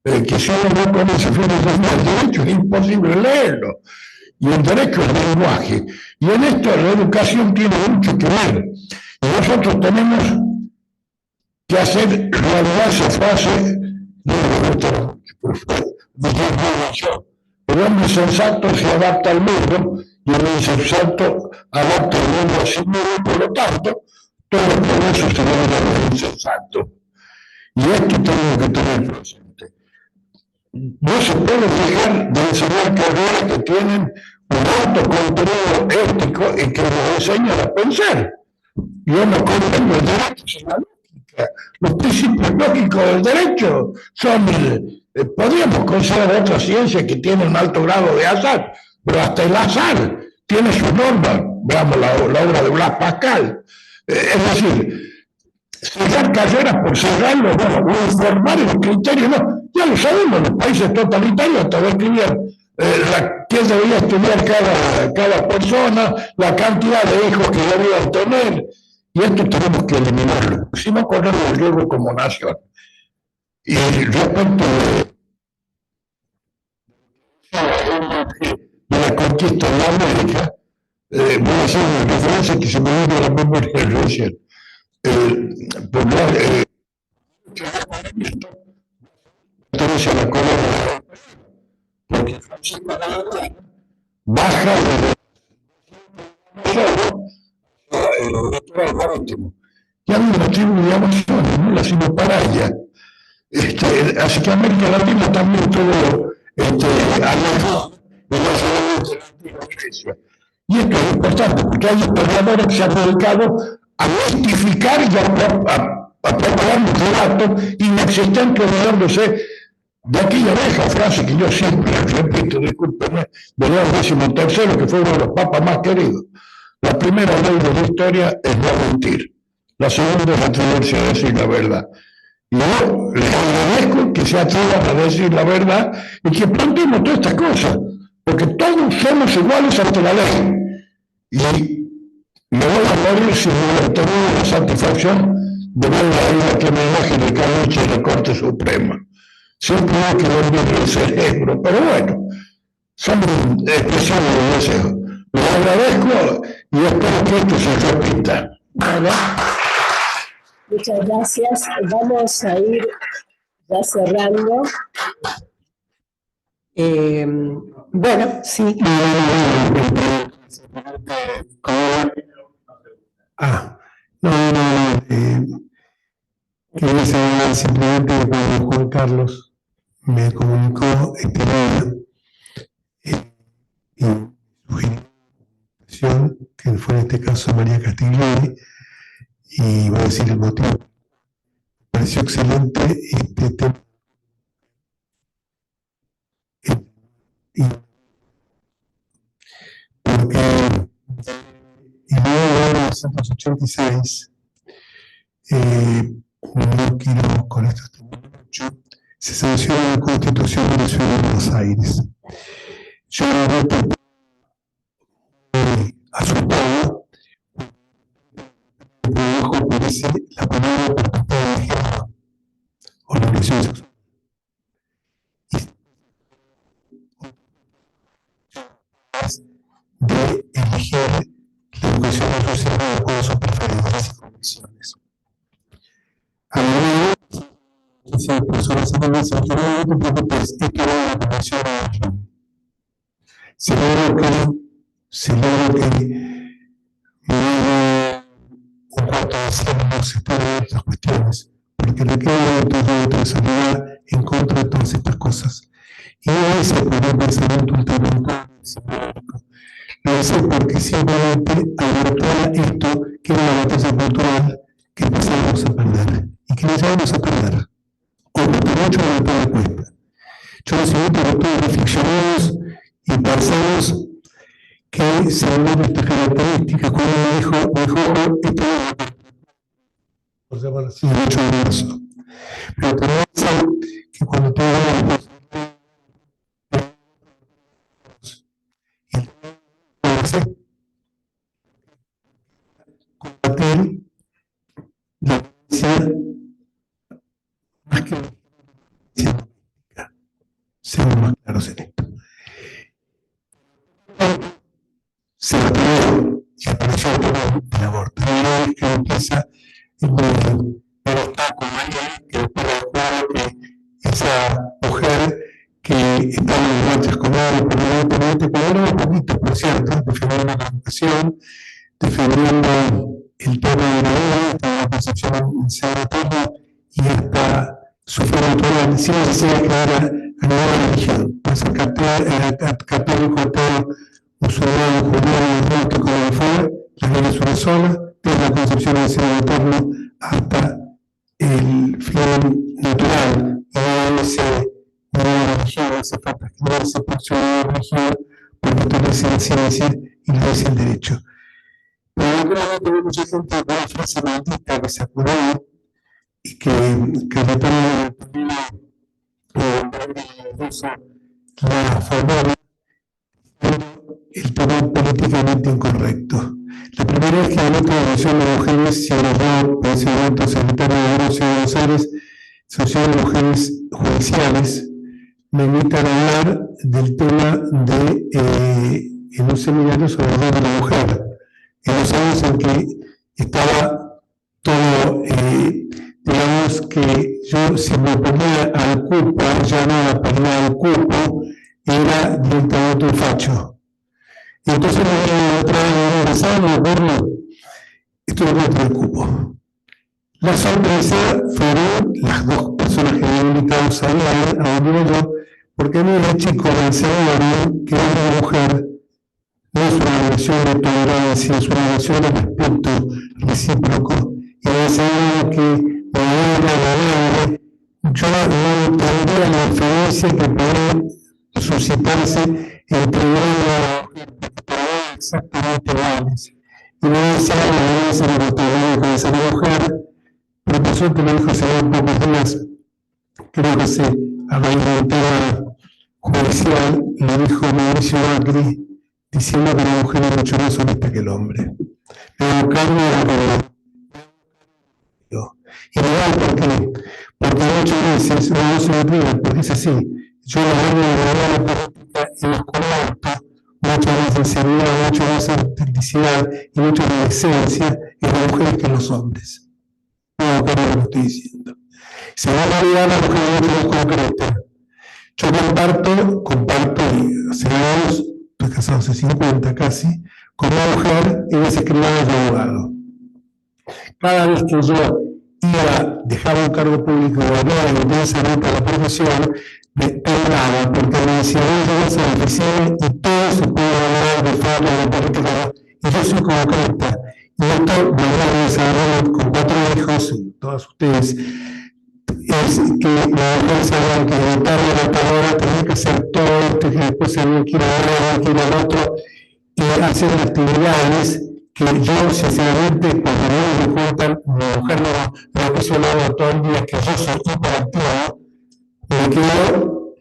que si uno no conoce filosofía del derecho es imposible leerlo. Y el derecho es lenguaje. Y en esto la educación tiene mucho que ver. Y nosotros tenemos que hacer realidad esa frase, no me gusta mucho, el hombre sensato se adapta al mundo y el insensato adapta el mundo a sí mismo, por lo tanto, todo el progreso se debe al insensato. Y esto tenemos que tener presente. No se puede dejar de enseñar carreras que tienen un alto contenido ético y que nos enseñan a pensar. Yo no comprendo el derecho sin la lógica. Los principios lógicos del derecho son, podríamos considerar otras ciencias que tienen un alto grado de azar, pero hasta el azar tiene sus normas. Veamos la obra de Blas Pascal. Es decir, cerrar carreras por cerrarlo, o informar los criterios, no. Ya lo sabemos, los países totalitarios hasta describían quién debía estudiar cada persona, la cantidad de hijos que debían tener, y esto tenemos que eliminarlo, si no corremos el riesgo como nación. Y respecto de la conquista de América, voy a hacer una referencia que se me dio a la memoria recién. Pertenece a la colonia, porque baja el marítimo. Y había una tribu de Amazonas, ¿no? La Sinoparaya. Así que América Latina también tuvo alejado de la Grecia. Y esto es importante, porque hay historiadores que se han dedicado a mistificar y a preparar un relato inexistente, olvidándose de aquella vieja frase que yo siempre repito, discúlpenme, de León XIII, que fue uno de los papas más queridos. La primera ley de la historia es no mentir. La segunda es atreverse a decir la verdad. Y yo les agradezco que se atrevan a decir la verdad y que planteemos todas estas cosas, porque todos somos iguales ante la ley. Y me voy a morir si no tener la satisfacción de ver la vida que me imagen de Carlucci en la Corte Suprema. Siempre hay que dormir el cerebro, pero bueno, son expresiones de deseo. Les agradezco y espero que esto se repita. ¿Vale? Muchas gracias. Vamos a ir ya cerrando. Bueno, sí. Quería saber simplemente que cuando Juan Carlos me comunicó este día y sugirió que fue en este caso María Castiglione, y voy a decir el motivo. Me pareció excelente este tema. Porque en 1986, no quiero con esto extender mucho, se sanciona la Constitución de la Ciudad de Buenos Aires. Yo asustado, por abajo aparece la palabra perspectiva de género o la orientación sexual. De elegir la educación de sus hijos de acuerdo a sus preferencias y convicciones. A la hora de si personas se deben ser que no te preocupes, esto va a la convención de la celebro que un cuarto de siglo se puede ver estas cuestiones, porque requiere de responsabilidad en contra de todas estas cosas. Y no es por un pensamiento ultramontano simbólico. Lo hice porque simplemente abortaba esto, que era una batalla cultural que empezábamos a perder y que nos íbamos a perder. O por mucho de lo que me cuesta. Yo los invito a que todos reflexionemos y pensemos que según nuestras características, cuando me dijo, esto es por llamarlo así, mucho universo. Pero también sé que cuando tú hagas combatir la violencia más que la violencia doméstica. Seamos más claros en esto. Se aprobó y apareció el tema del aborto. Y una vez que empieza el obstáculo, que después recuerdo que esa mujer que estaba en marcha escolar permanentemente, cuando era un poquito, por cierto, defendiendo la educación, defendiendo el tema de la vida, la concepción enseñatoria y hasta su fe natural, siempre decía que era a nueva religión, puede ser católico, ateo, musulmán, judío, agnóstico, como fuera, la vida es una sola, desde la concepción del ser eterno hasta el fin natural, y no ese nueva religión, hace falta generarse por su nueva religión, porque establece la ciencia y le dice el derecho. Pero yo creo que hay mucha gente con una frase maldita que se acudó y que retorna la forma el tema políticamente incorrecto. La primera vez que hablé con la Asociación de Mujeres se habló por ese momento secretario de la Ciudad de Buenos Aires, Asociación de Mujeres Judiciales, me invitan a hablar del tema de en un seminario sobre el rol de la mujer. En los años en que estaba todo, digamos que yo si me ponía al cupo, ya no la ponía al cupo, era directamente un facho. Y entonces otra vez me acuerdo, esto no del cupo. La sorpresa fueron las dos personas que me habían invitado a hablar, a hablar yo, porque a mí la chico me enseñaron que una mujer no es una relación de tolerancia, es una relación de respeto recíproco. Y me enseñaron que yo no tendría la diferencia que puede suscitarse entre una mujer, porque exactamente iguales. Y me decía, me dice la oportunidad con esa mujer, pero por suerte me dijo hace unos pocos días, creo que a raíz del tema judicial, le dijo Mauricio Macri, diciendo que la mujer es mucho más honesta que el hombre. Pero Carmen era y me da porque muchas veces no se me olvida, porque es así. Yo la veo de la política y los conecto, mucho más sinceridad, mucho más autenticidad y mucha más decencia en las mujeres que en los hombres. puedo creer lo que estoy diciendo. Según realidad, la mujer no es concreta. Yo comparto, y hace años, estoy casado hace 50 casi, con una mujer, ella es escribana y abogado. Cada vez que yo dejaba un cargo público o hablaba intensamente a la profesión, me temblaba, porque me decía, vos llegas a la oficina y todo se puede hablar de forma de política, y yo soy concreta. Y esto me da desarrollo con 4 hijos, y todos ustedes, es que la mujer sabía que de tarde a la palabra tenía que hacer todo esto, que después había que ir a ver, había que ir al otro, y hacer actividades que yo, sinceramente, cuando no me cuentan, mi mujer no me hizo nada todo el día, que yo soy hiperactivo,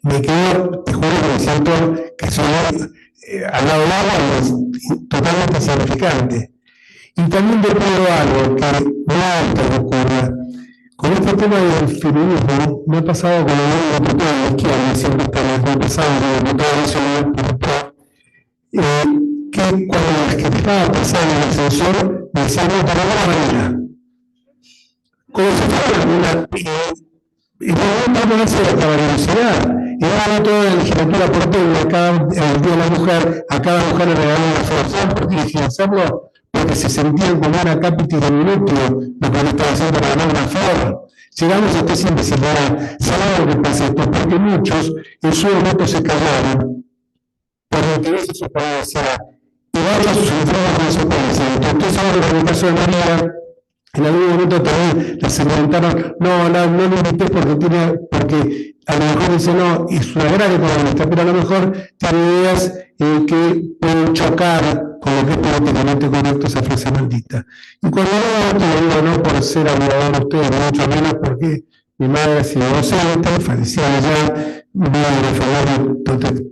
me quedo, te juro que me siento que soy al lado de agua totalmente insignificante. Y también te pido algo que no te ocurra. Con este tema del feminismo, me ha pasado con el diputado de la izquierda, siempre me ha pasado con el diputado nacional, que cuando que estaba pasando en el ascensor, me decían, no, de alguna manera. Como si fuera una... Y no me dice la velocidad. Y ahora toda la legislatura porteña, el Día de la Mujer, a cada mujer le regaló una flor. ¿Por qué dije hacerlo? Porque se sentían como una cápita de minuto lo que le estaba haciendo para ganar una flor. Llegamos a esta simplicidad. ¿Saben lo que pasa esto? Porque muchos en su momento se callaron por intereses o por necesidad. Y varios sufrieron consecuencias. Entonces, ahora en el caso de María, en algún momento también la segmentaron, no lo invité porque a lo mejor dice, no, es una gran economista, pero a lo mejor tiene ideas que pueden chocar con lo que es políticamente correcto, esa frase maldita. Y cuando no te lo digo, no por ser abogado de ustedes, mucho menos porque mi madre ha sido docente, fallecida ya, voy a defender todas las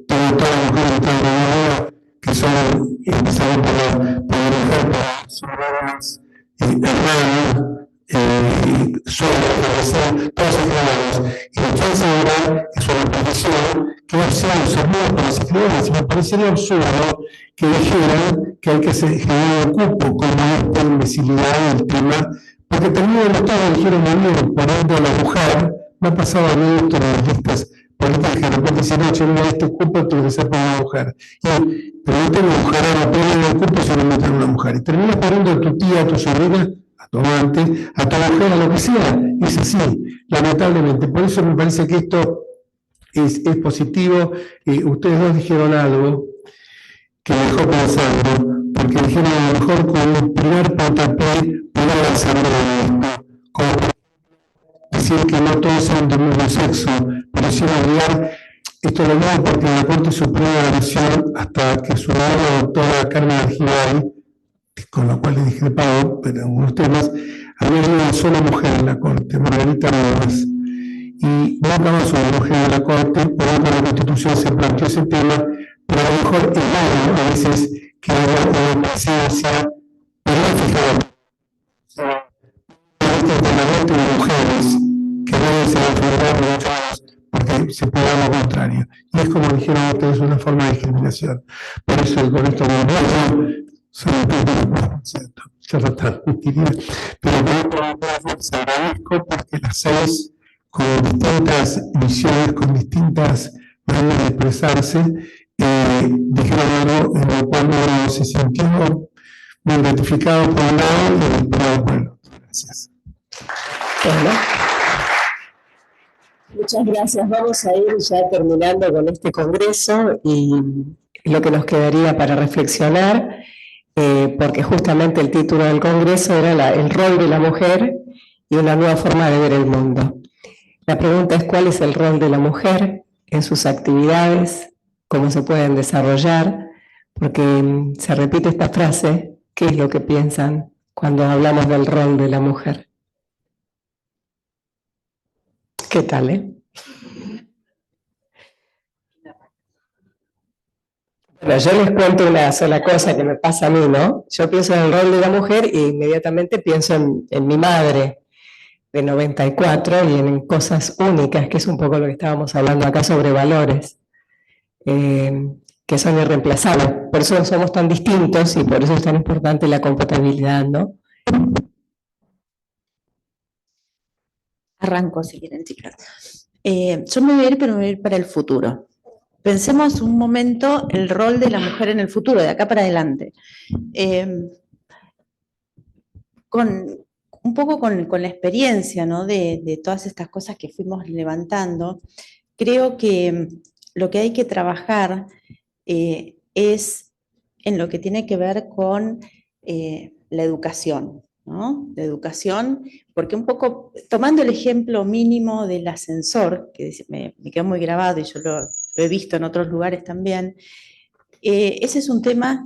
mujeres de toda la vida, que son, empezaron por la mujer, pero son hermanas, sobre la profesión, todos escribanos, y la chance de ver que sobre la profesión, que va a ser observado por los escribanos, y me parecería absurdo que dijeran que hay que generar un cupo con esta imbecilidad del tema, porque también el Estado dijeron muy bien, por ejemplo, la mujer, me ha pasado a mí esto en las listas políticas que de repente dicen, no, yo no, este cupo tiene que ser para una mujer. Pero no tengo mujer, no ponen el cupo si no meten una mujer. Y terminas poniendo a tu tía, a tu sobrina, a tu amante, a tu mujer, a lo que sea. Es así, lamentablemente. Por eso me parece que esto es positivo. Ustedes dos dijeron algo que me dejó pensando, porque dijeron a lo mejor con un primer pontapé poder avanzar en esto. Como decir que no todos son del mismo sexo, pero sí olvidar, esto lo digo porque en la Corte Suprema de la Nación, hasta que su la doctora Carmen Argibay, con la cual le discrepado, pero en algunos temas, había una sola mujer en la Corte, Margarita Rojas. Y nunca más una mujer en la Corte, pero con la Constitución se planteó ese tema, pero a lo mejor es raro a veces que haya una presencia, pero no fijado, este de mujeres que deben ser afrontadas porque se puede dar lo contrario. Y es como dijeron ustedes, una forma de discriminación. Por eso con esto son un poco, ¿cierto? Pero les agradezco porque las 6, con distintas visiones, con distintas maneras de expresarse, dijeron algo en lo cual uno se sintió muy gratificado por un lado y esperado por el otro. Gracias. Bueno. Muchas gracias. Vamos a ir ya terminando con este congreso y Lo que nos quedaría para reflexionar, porque justamente el título del congreso era el rol de la mujer y una nueva forma de ver el mundo. La pregunta es cuál es el rol de la mujer en sus actividades, cómo se pueden desarrollar, porque se repite esta frase, ¿qué es lo que piensan cuando hablamos del rol de la mujer? ¿Qué tal, Bueno, yo les cuento una sola cosa que me pasa a mí, ¿no? Yo pienso en el rol de la mujer e inmediatamente pienso en mi madre de 94 y en cosas únicas, que es un poco lo que estábamos hablando acá sobre valores, que son irreemplazables. Por eso somos tan distintos y por eso es tan importante la compatibilidad, ¿no? Arranco si quieren, chicas. Yo me voy a ir, pero me voy a ir para el futuro. Pensemos un momento el rol de la mujer en el futuro, de acá para adelante. Un poco con la experiencia, ¿no? de todas estas cosas que fuimos levantando, creo que lo que hay que trabajar es en lo que tiene que ver con la educación, ¿no? La educación, porque un poco, tomando el ejemplo mínimo del ascensor, que me quedó muy grabado y yo lo he visto en otros lugares también, ese es un tema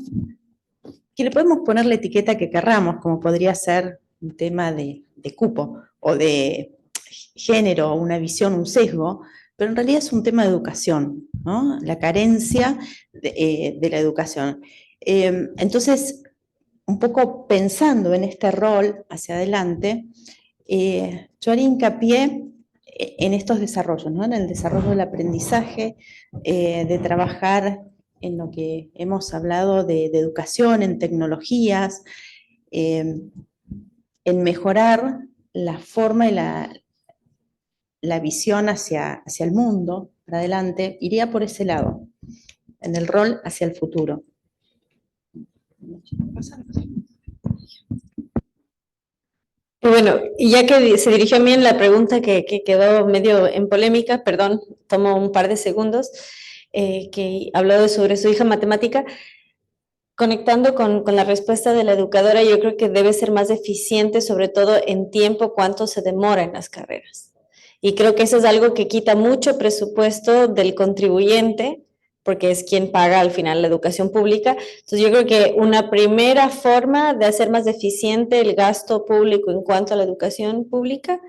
que le podemos poner la etiqueta que querramos, como podría ser un tema de cupo o de género, una visión, un sesgo, pero en realidad es un tema de educación, ¿no? La carencia de la educación. Entonces, un poco pensando en este rol hacia adelante, yo haría hincapié en estos desarrollos, ¿no? En el desarrollo del aprendizaje, de trabajar en lo que hemos hablado de educación, en tecnologías, en mejorar la forma y la visión hacia el mundo, para adelante, iría por ese lado, en el rol hacia el futuro. Y bueno, y ya que se dirigió a mí en la pregunta que quedó medio en polémica, perdón, tomo un par de segundos, que habló sobre su hija matemática, conectando con la respuesta de la educadora, yo creo que debe ser más eficiente, sobre todo en tiempo, cuánto se demora en las carreras. Y creo que eso es algo que quita mucho presupuesto del contribuyente, porque es quien paga al final la educación pública. Entonces yo creo que una primera forma de hacer más eficiente el gasto público en cuanto a la educación pública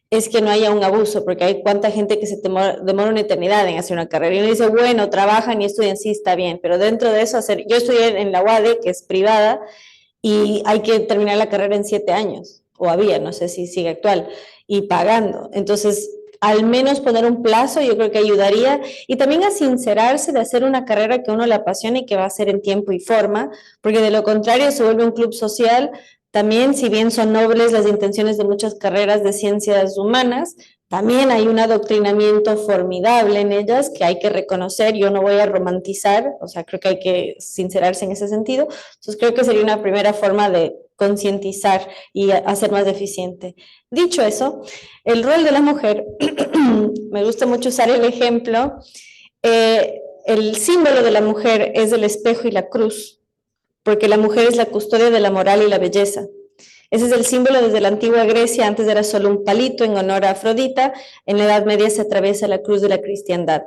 es que no haya un abuso, porque hay cuánta gente que se demora una eternidad en hacer una carrera y uno dice, bueno, trabajan y estudian, sí, está bien, pero dentro de eso yo estudié en la UADE, que es privada, y hay que terminar la carrera en 7 años, o había, no sé si sigue actual, y pagando. Entonces, al menos poner un plazo yo creo que ayudaría, y también a sincerarse de hacer una carrera que a uno le apasione y que va a hacer en tiempo y forma, porque de lo contrario se vuelve un club social. También, si bien son nobles las intenciones de muchas carreras de ciencias humanas, también hay un adoctrinamiento formidable en ellas que hay que reconocer. Yo no voy a romantizar, o sea, creo que hay que sincerarse en ese sentido. Entonces, creo que sería una primera forma de concientizar y hacer más eficiente. Dicho eso, el rol de la mujer, me gusta mucho usar el ejemplo, el símbolo de la mujer es el espejo y la cruz, porque la mujer es la custodia de la moral y la belleza. Ese es el símbolo desde la antigua Grecia, antes era solo un palito en honor a Afrodita, en la Edad Media se atraviesa la cruz de la cristiandad.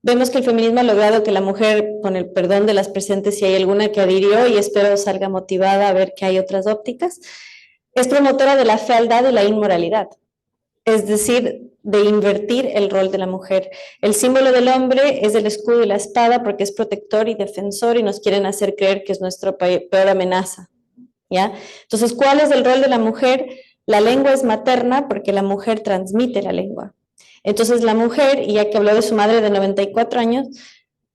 Vemos que el feminismo ha logrado que la mujer, con el perdón de las presentes, si hay alguna que adhirió, y espero salga motivada a ver que hay otras ópticas, es promotora de la fealdad y la inmoralidad, es decir, de invertir el rol de la mujer. El símbolo del hombre es el escudo y la espada porque es protector y defensor y nos quieren hacer creer que es nuestra peor amenaza, ¿ya? Entonces, ¿cuál es el rol de la mujer? La lengua es materna porque la mujer transmite la lengua. Entonces, la mujer, y ya que habló de su madre de 94 años,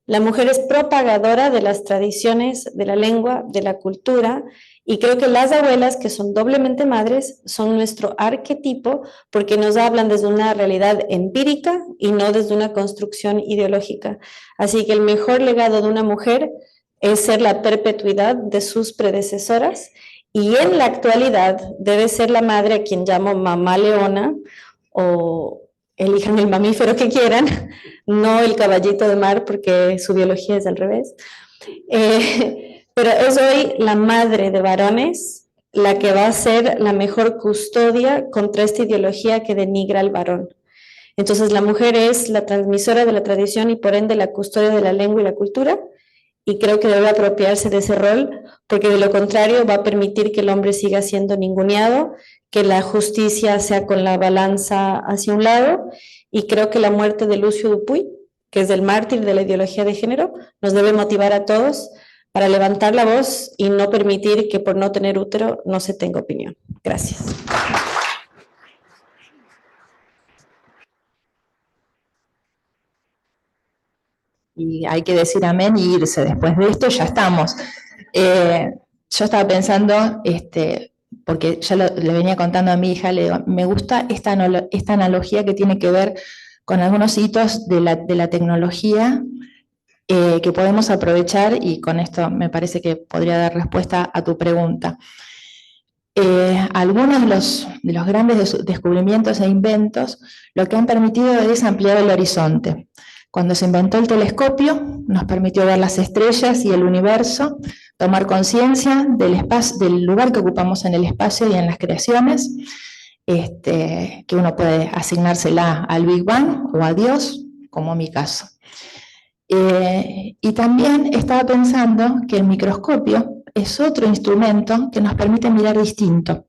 la mujer es propagadora de las tradiciones, de la lengua, de la cultura, y creo que las abuelas, que son doblemente madres, son nuestro arquetipo porque nos hablan desde una realidad empírica y no desde una construcción ideológica. Así que el mejor legado de una mujer es ser la perpetuidad de sus predecesoras, y en la actualidad debe ser la madre a quien llamo mamá leona, o elijan el mamífero que quieran, no el caballito de mar porque su biología es al revés. Pero es hoy la madre de varones la que va a ser la mejor custodia contra esta ideología que denigra al varón. Entonces la mujer es la transmisora de la tradición y por ende la custodia de la lengua y la cultura, y creo que debe apropiarse de ese rol, porque de lo contrario va a permitir que el hombre siga siendo ninguneado, que la justicia sea con la balanza hacia un lado, y creo que la muerte de Lucio Dupuy, que es el mártir de la ideología de género, nos debe motivar a todos para levantar la voz y no permitir que por no tener útero no se tenga opinión. Gracias. Y hay que decir amén y irse. Después de esto ya estamos. Yo estaba pensando, porque ya le venía contando a mi hija, le digo, me gusta esta analogía que tiene que ver con algunos hitos de la tecnología que podemos aprovechar, y con esto me parece que podría dar respuesta a tu pregunta. Algunos de los grandes descubrimientos e inventos lo que han permitido es ampliar el horizonte. Cuando se inventó el telescopio, nos permitió ver las estrellas y el universo, tomar conciencia del lugar que ocupamos en el espacio y en las creaciones, que uno puede asignársela al Big Bang o a Dios, como mi caso. Y también estaba pensando que el microscopio es otro instrumento que nos permite mirar distinto,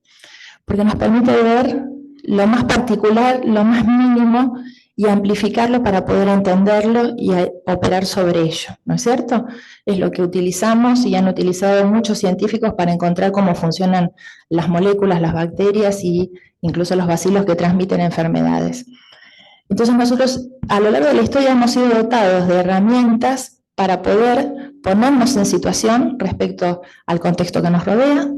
porque nos permite ver lo más particular, lo más mínimo, y amplificarlo para poder entenderlo y operar sobre ello, ¿no es cierto? Es lo que utilizamos y han utilizado muchos científicos para encontrar cómo funcionan las moléculas, las bacterias e incluso los bacilos que transmiten enfermedades. Entonces nosotros a lo largo de la historia hemos sido dotados de herramientas para poder ponernos en situación respecto al contexto que nos rodea.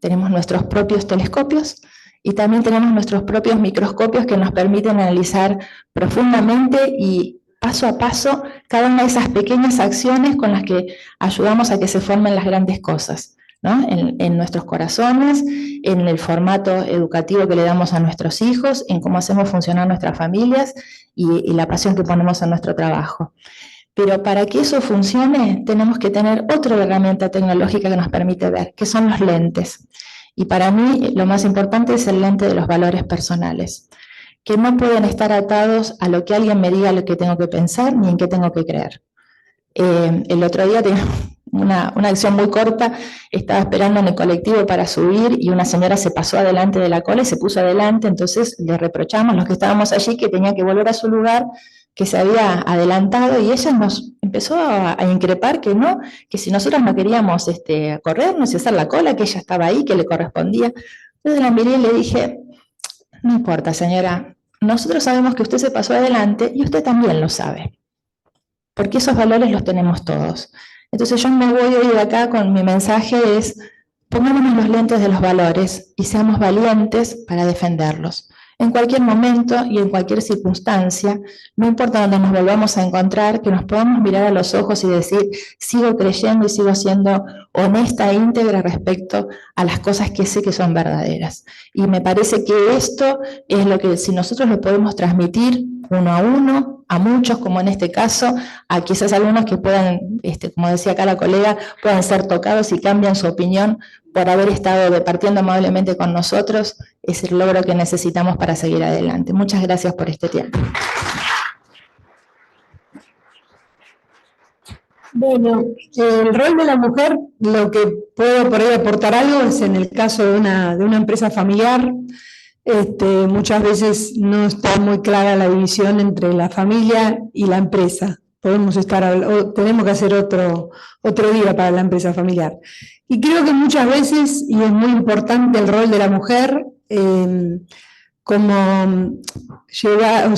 Tenemos nuestros propios telescopios y también tenemos nuestros propios microscopios que nos permiten analizar profundamente y paso a paso cada una de esas pequeñas acciones con las que ayudamos a que se formen las grandes cosas, ¿no? En nuestros corazones, en el formato educativo que le damos a nuestros hijos, en cómo hacemos funcionar nuestras familias y la pasión que ponemos en nuestro trabajo. Pero para que eso funcione tenemos que tener otra herramienta tecnológica que nos permite ver, que son los lentes. Y para mí lo más importante es el lente de los valores personales, que no pueden estar atados a lo que alguien me diga lo que tengo que pensar ni en qué tengo que creer. El otro día tenía una acción muy corta, estaba esperando en el colectivo para subir y una señora se pasó adelante de la cola y se puso adelante, entonces le reprochamos los que estábamos allí que tenía que volver a su lugar, que se había adelantado, y ella nos empezó a increpar que no, que si nosotros no queríamos corrernos y hacer la cola, que ella estaba ahí, que le correspondía. Entonces la miré y le dije, no importa señora, nosotros sabemos que usted se pasó adelante y usted también lo sabe, porque esos valores los tenemos todos. Entonces yo me voy hoy de acá con mi mensaje es, pongámonos los lentes de los valores y seamos valientes para defenderlos. En cualquier momento y en cualquier circunstancia, no importa dónde nos volvamos a encontrar, que nos podamos mirar a los ojos y decir, sigo creyendo y sigo siendo honesta e íntegra respecto a las cosas que sé que son verdaderas. Y me parece que esto es lo que, si nosotros lo podemos transmitir uno a uno, a muchos, como en este caso, a quizás algunos que puedan, como decía acá la colega, puedan ser tocados y cambian su opinión por haber estado departiendo amablemente con nosotros, es el logro que necesitamos para seguir adelante. Muchas gracias por este tiempo. Bueno, el rol de la mujer, lo que puedo por ahí aportar algo es en el caso de una empresa familiar. Muchas veces no está muy clara la división entre la familia y la empresa. Tenemos que hacer otro día para la empresa familiar. Y creo que muchas veces, y es muy importante el rol de la mujer, como llevar,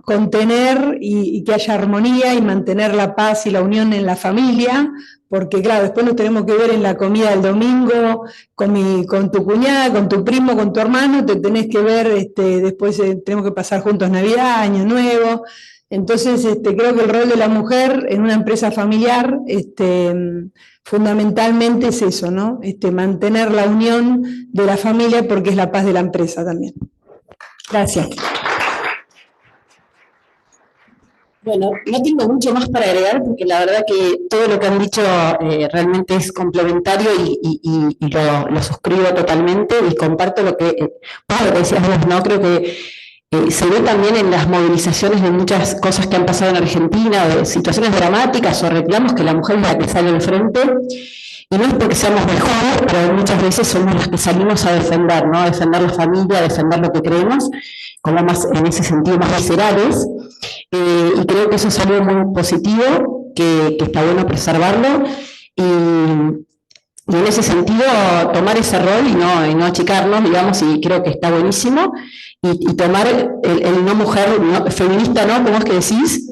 contener y que haya armonía y mantener la paz y la unión en la familia, porque claro, después nos tenemos que ver en la comida del domingo, con tu cuñada, con tu primo, con tu hermano, te tenés que ver, después tenemos que pasar juntos Navidad, Año Nuevo. Entonces creo que el rol de la mujer en una empresa familiar fundamentalmente es eso, ¿no? Mantener la unión de la familia porque es la paz de la empresa también. Gracias. Bueno, no tengo mucho más para agregar porque la verdad que todo lo que han dicho realmente es complementario y lo suscribo totalmente y comparto lo que decías vos, ¿no? Creo que se ve también en las movilizaciones de muchas cosas que han pasado en Argentina, de situaciones dramáticas o reclamos que la mujer es la que sale al frente, y no es porque seamos mejores, pero muchas veces somos las que salimos a defender, ¿no? A defender la familia, a defender lo que creemos, como más en ese sentido más viscerales, y creo que eso es algo muy positivo, que está bueno preservarlo, y en ese sentido tomar ese rol y no achicarnos, digamos, y creo que está buenísimo, y tomar el no mujer, no, feminista, ¿no? ¿Cómo es que decís?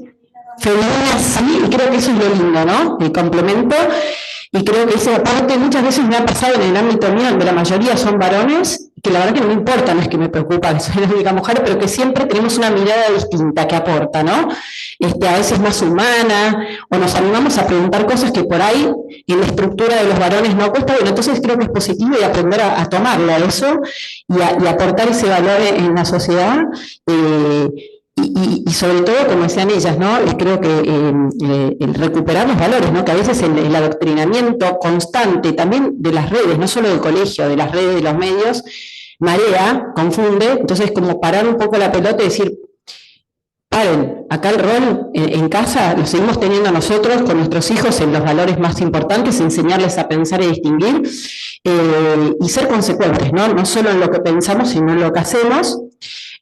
Feminina, sí, y creo que eso es lo lindo, ¿no? El complemento, Y creo que ese aporte muchas veces me ha pasado en el ámbito mío, donde la mayoría son varones, que la verdad que no me importa, no es que me preocupa que soy la única mujer, pero que siempre tenemos una mirada distinta que aporta, ¿no? A veces más humana, o nos animamos a preguntar cosas que por ahí en la estructura de los varones no cuesta. Bueno, entonces creo que es positivo y aprender a tomarlo a eso y aportar ese valor en la sociedad. Y sobre todo, como decían ellas, ¿no? Creo que el recuperar los valores, ¿no? Que a veces el adoctrinamiento constante también de las redes, no solo del colegio, de las redes, de los medios, marea, confunde. Entonces, como parar un poco la pelota y decir, paren, acá el rol en casa lo seguimos teniendo nosotros con nuestros hijos en los valores más importantes, enseñarles a pensar y distinguir, y ser consecuentes, ¿no? No solo en lo que pensamos, sino en lo que hacemos.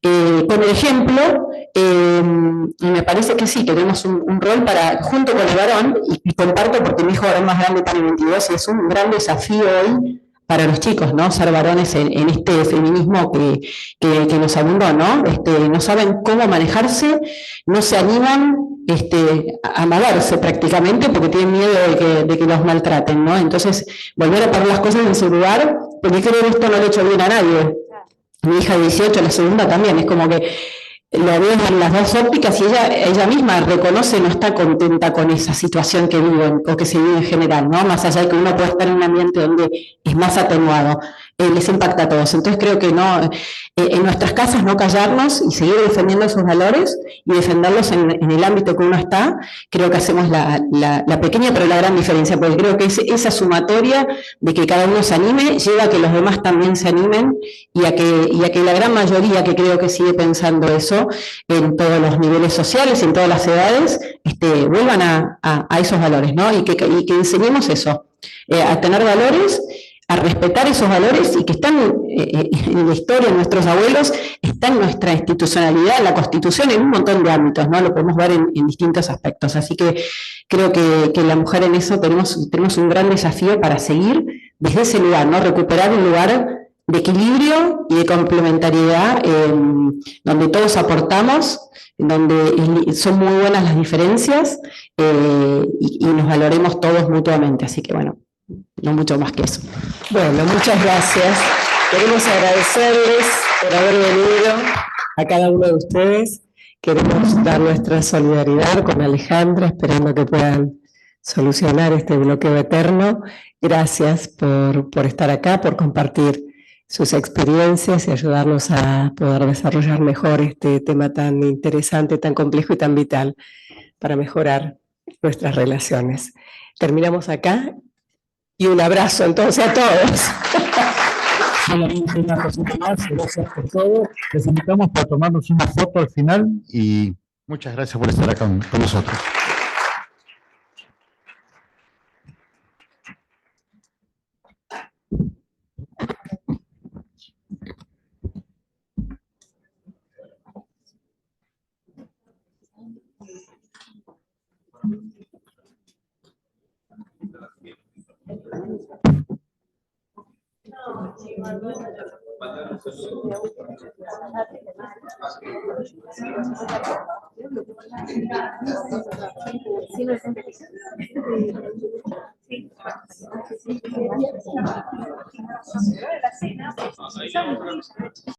Con el ejemplo, y me parece que sí, que tenemos un rol para, junto con el varón, y comparto porque mi hijo varón más grande tiene 22, y es un gran desafío hoy para los chicos, ¿no? Ser varones en este feminismo que nos abundó, ¿no? No saben cómo manejarse, no se animan a moverse prácticamente porque tienen miedo de que los maltraten, ¿no? Entonces, volver a poner las cosas en su lugar, porque creo que esto no le ha hecho bien a nadie. Mi hija de 18, la segunda también, es como que lo veo en las dos ópticas y ella misma reconoce, no está contenta con esa situación que viven o que se vive en general, ¿no? Más allá de que uno pueda estar en un ambiente donde es más atenuado, les impacta a todos. Entonces creo que no, en nuestras casas no callarnos y seguir defendiendo sus valores y defenderlos en el ámbito que uno está. Creo que hacemos la pequeña pero la gran diferencia, porque creo que esa sumatoria de que cada uno se anime lleva a que los demás también se animen y a que la gran mayoría, que creo que sigue pensando eso en todos los niveles sociales y en todas las edades, vuelvan a esos valores, ¿no? Y que enseñemos eso, a tener valores, a respetar esos valores y que están en la historia de nuestros abuelos, está en nuestra institucionalidad, en la Constitución, en un montón de ámbitos, ¿no? Lo podemos ver en distintos aspectos. Así que creo que la mujer en eso tenemos un gran desafío para seguir desde ese lugar, ¿no? Recuperar un lugar de equilibrio y de complementariedad, donde todos aportamos, donde son muy buenas las diferencias, y nos valoremos todos mutuamente. Así que bueno, no mucho más que eso. Bueno, muchas gracias. Queremos agradecerles por haber venido a cada uno de ustedes. Queremos dar nuestra solidaridad con Alejandra, esperando que puedan solucionar este bloqueo eterno. Gracias por estar acá, por compartir sus experiencias y ayudarnos a poder desarrollar mejor este tema tan interesante, tan complejo y tan vital para mejorar nuestras relaciones. Terminamos acá y un abrazo entonces a todos. Solamente una cosita más, gracias por todo. Les invitamos para tomarnos una foto al final y muchas gracias por estar acá con nosotros.